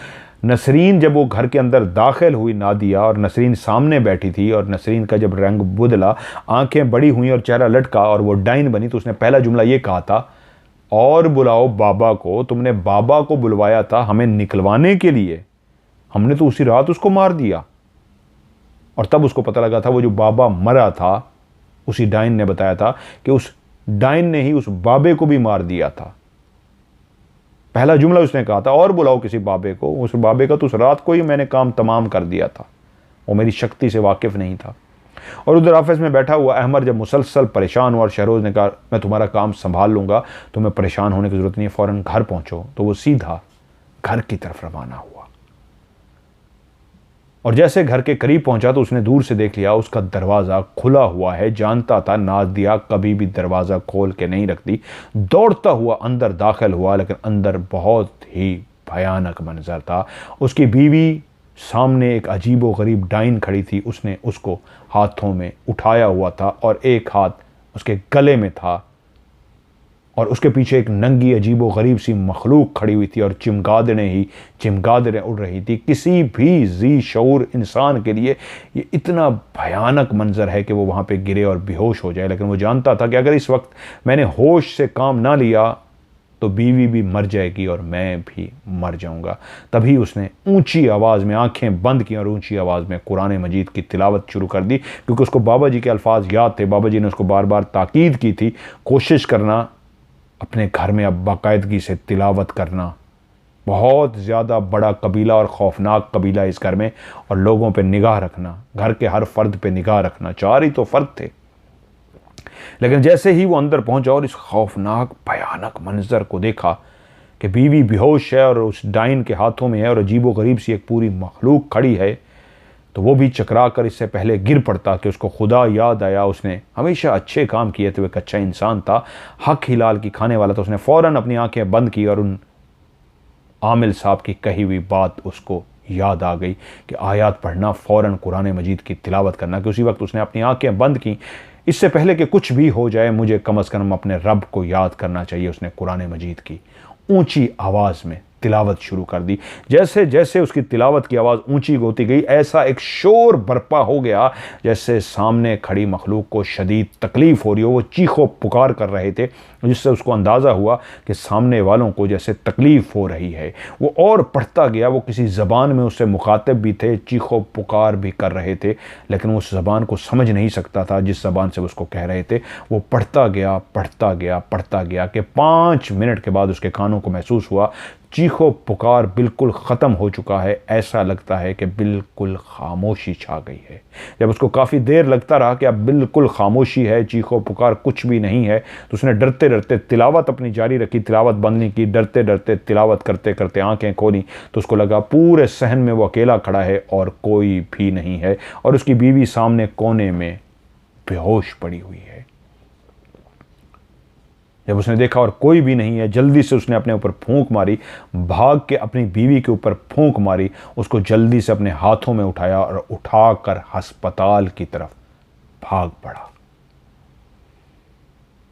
नसरीन जब वो घर के अंदर दाखिल हुई नादिया, और नसरीन सामने बैठी थी, और नसरीन का जब रंग बदला, आंखें बड़ी हुई और चेहरा लटका और वो डाइन बनी, तो उसने पहला जुमला ये कहा था, और बुलाओ बाबा को, तुमने बाबा को बुलवाया था हमें निकलवाने के लिए, हमने तो उसी रात उसको मार दिया। और तब उसको पता लगा था वो जो बाबा मरा था, उसी डाइन ने बताया था कि उस डाइन ने ही उस बाबे को भी मार दिया था। पहला जुमला उसने कहा था, और बुलाओ किसी बाबे को, उस बाबे का तो उस रात को ही मैंने काम तमाम कर दिया था, वो मेरी शक्ति से वाकिफ नहीं था। और उधर ऑफिस में बैठा हुआ अहमर जब मुसलसल परेशान हुआ और शहरोज ने कहा, मैं तुम्हारा काम संभाल लूंगा, तुम्हें परेशान होने की जरूरत नहीं है, फौरन घर पहुंचो, तो वो सीधा घर की तरफ रवाना हुआ। और जैसे घर के करीब पहुंचा तो उसने दूर से देख लिया उसका दरवाज़ा खुला हुआ है। जानता था नादिया कभी भी दरवाज़ा खोल के नहीं रखती। दौड़ता हुआ अंदर दाखिल हुआ, लेकिन अंदर बहुत ही भयानक मंजर था। उसकी बीवी सामने एक अजीबो गरीब डाइन खड़ी थी, उसने उसको हाथों में उठाया हुआ था और एक हाथ उसके गले में था, और उसके पीछे एक नंगी अजीबो गरीब सी मखलूक खड़ी हुई थी और चिमगादड़ें उड़ रही थी। किसी भी जी शऊर इंसान के लिए ये इतना भयानक मंजर है कि वो वहाँ पे गिरे और बेहोश हो जाए। लेकिन वो जानता था कि अगर इस वक्त मैंने होश से काम ना लिया तो बीवी भी मर जाएगी और मैं भी मर जाऊंगा। तभी उसने ऊंची आवाज़ में आंखें बंद की और ऊंची आवाज़ में कुरान मजीद की तिलावत शुरू कर दी, क्योंकि उसको बाबा जी के अल्फाज याद थे। बाबा जी ने उसको बार बार ताकीद की थी, कोशिश करना अपने घर में अब बाकायदगी से तिलावत करना। बहुत ज़्यादा बड़ा कबीला और खौफनाक कबीला इस घर में, और लोगों पे निगाह रखना, घर के हर फर्द पे निगाह रखना। 4 ही तो फर्द थे। लेकिन जैसे ही वो अंदर पहुंचा और इस खौफनाक भयानक मंजर को देखा कि बीवी बेहोश है और उस डाइन के हाथों में है और अजीबो गरीब सी एक पूरी मखलूक खड़ी है, तो वो भी चकरा कर इससे पहले गिर पड़ता कि उसको खुदा याद आया। उसने हमेशा अच्छे काम किए थे, वो एक अच्छा इंसान था, हक हिलाल की खाने वाला था। उसने फ़ौरन अपनी आंखें बंद की और उन आमिल साहब की कही हुई बात उसको याद आ गई कि आयत पढ़ना, फ़ौरन कुरान मजीद की तिलावत करना। कि उसी वक्त उसने अपनी आंखें बंद की, इससे पहले कि कुछ भी हो जाए मुझे कम अज़ कम अपने रब को याद करना चाहिए। उसने कुरान मजीद की ऊंची आवाज़ में तिलावत शुरू कर दी। जैसे जैसे उसकी तिलावत की आवाज़ ऊंची होती गई, ऐसा एक शोर बरपा हो गया जैसे सामने खड़ी मखलूक को शदीद तकलीफ़ हो रही हो। वो चीखो पुकार कर रहे थे, जिससे उसको अंदाज़ा हुआ कि सामने वालों को जैसे तकलीफ़ हो रही है। वो और पढ़ता गया, वो किसी ज़बान में उससे मुखातिब भी थे, चीखो पुकार भी कर रहे थे, लेकिन वो उस ज़बान को समझ नहीं सकता था जिस ज़बान से उसको कह रहे थे। वो पढ़ता गया, पढ़ता गया, पढ़ता गया कि 5 मिनट के बाद उसके कानों को महसूस हुआ चीखो पुकार बिल्कुल ख़त्म हो चुका है। ऐसा लगता है कि बिल्कुल खामोशी छा गई है। जब उसको काफ़ी देर लगता रहा कि अब बिल्कुल खामोशी है, चीखो पुकार कुछ भी नहीं है, तो उसने डरते डरते तिलावत अपनी जारी रखी, तिलावत बंद नहीं की। डरते डरते तिलावत करते करते आंखें खोली तो उसको लगा पूरे सहन में वो अकेला खड़ा है और कोई भी नहीं है, और उसकी बीवी सामने कोने में बेहोश पड़ी हुई है। जब उसने देखा और कोई भी नहीं है, जल्दी से उसने अपने ऊपर फूंक मारी, भाग के अपनी बीवी के ऊपर फूंक मारी, उसको जल्दी से अपने हाथों में उठाया और उठाकर अस्पताल की तरफ भाग पड़ा।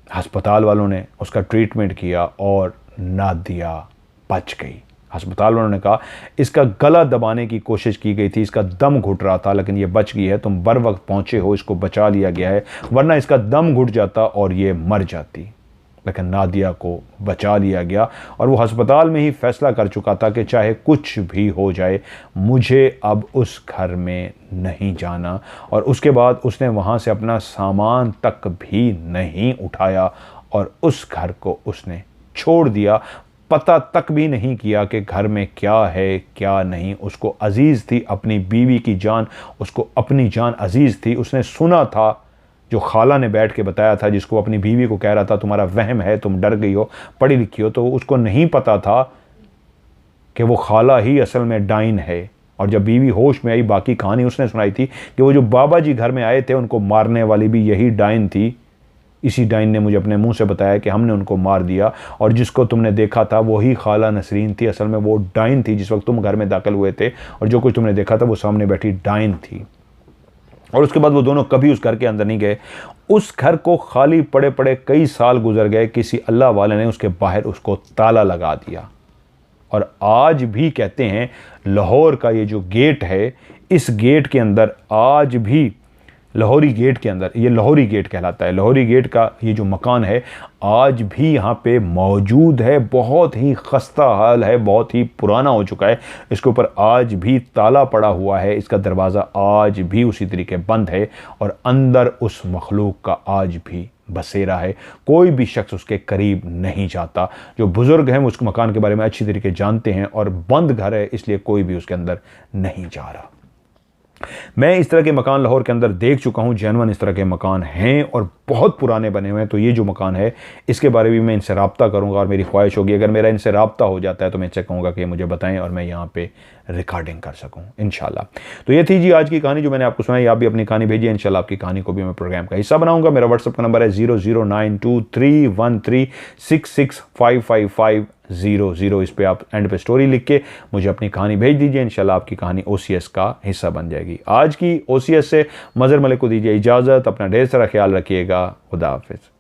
अस्पताल वालों ने उसका ट्रीटमेंट किया और नादिया बच गई। अस्पताल वालों ने कहा इसका गला दबाने की कोशिश की गई थी, इसका दम घुट रहा था, लेकिन ये बच गई है, तुम बर वक्त पहुंचे हो, इसको बचा लिया गया है, वरना इसका दम घुट जाता और ये मर जाती। लेकिन नादिया को बचा लिया गया और वो अस्पताल में ही फैसला कर चुका था कि चाहे कुछ भी हो जाए, मुझे अब उस घर में नहीं जाना। और उसके बाद उसने वहाँ से अपना सामान तक भी नहीं उठाया और उस घर को उसने छोड़ दिया। पता तक भी नहीं किया कि घर में क्या है क्या नहीं। उसको अजीज़ थी अपनी बीवी की जान, उसको अपनी जान अजीज़ थी। उसने सुना था जो खाला ने बैठ के बताया था, जिसको अपनी बीवी को कह रहा था तुम्हारा वहम है, तुम डर गई हो, पढ़ी लिखी हो, तो उसको नहीं पता था कि वो खाला ही असल में डाइन है। और जब बीवी होश में आई, बाकी कहानी उसने सुनाई थी कि वो जो बाबा जी घर में आए थे उनको मारने वाली भी यही डाइन थी। इसी डाइन ने मुझे अपने मुंह से बताया कि हमने उनको मार दिया, और जिसको तुमने देखा था वही खाला नसरीन थी। असल में वो डाइन थी जिस वक्त तुम घर में दाखिल हुए थे, और जो कुछ तुमने देखा था वो सामने बैठी डाइन थी। और उसके बाद वो दोनों कभी उस घर के अंदर नहीं गए। उस घर को खाली पड़े पड़े कई साल गुजर गए। किसी अल्लाह वाले ने उसके बाहर उसको ताला लगा दिया। और आज भी कहते हैं लाहौर का ये जो गेट है, इस गेट के अंदर आज भी लाहौरी गेट के अंदर, ये लाहौरी गेट कहलाता है, लाहौरी गेट का ये जो मकान है आज भी यहाँ पे मौजूद है। बहुत ही खस्ता हाल है, बहुत ही पुराना हो चुका है। इसके ऊपर आज भी ताला पड़ा हुआ है, इसका दरवाज़ा आज भी उसी तरीके बंद है, और अंदर उस मखलूक का आज भी बसेरा है। कोई भी शख्स उसके करीब नहीं जाता। जो बुज़ुर्ग हैं उस मकान के बारे में अच्छी तरीके जानते हैं, और बंद घर है इसलिए कोई भी उसके अंदर नहीं जा रहा। मैं इस तरह के मकान लाहौर के अंदर देख चुका हूँ, जेनवन इस तरह के मकान हैं और बहुत पुराने बने हुए हैं। तो ये जो मकान है इसके बारे में मैं इनसे रब्ता करूँगा, और मेरी ख्वाहिश होगी अगर मेरा इनसे रब्ता हो जाता है तो मैं इनसे कहूँगा कि मुझे बताएं और मैं यहाँ पे रिकॉर्डिंग कर सकूँ इंशाल्लाह। तो ये थी जी आज की कहानी जो मैंने आपको सुनाई। आप भी अपनी कहानी भेजिए, इंशाल्लाह आपकी कहानी को भी मैं प्रोग्राम का हिस्सा बनाऊँगा। मेरा व्हाट्सअप का नंबर है 00923136655500। इस पर आप एंड पे स्टोरी लिख के मुझे अपनी कहानी भेज दीजिए, इंशाल्लाह आपकी कहानी OCS का हिस्सा बन जाएगी। आज की OCS से मज़हर मलिक को दीजिए इजाज़त। अपना ढेर सारा ख्याल रखिएगा। खुदा हाफिज़।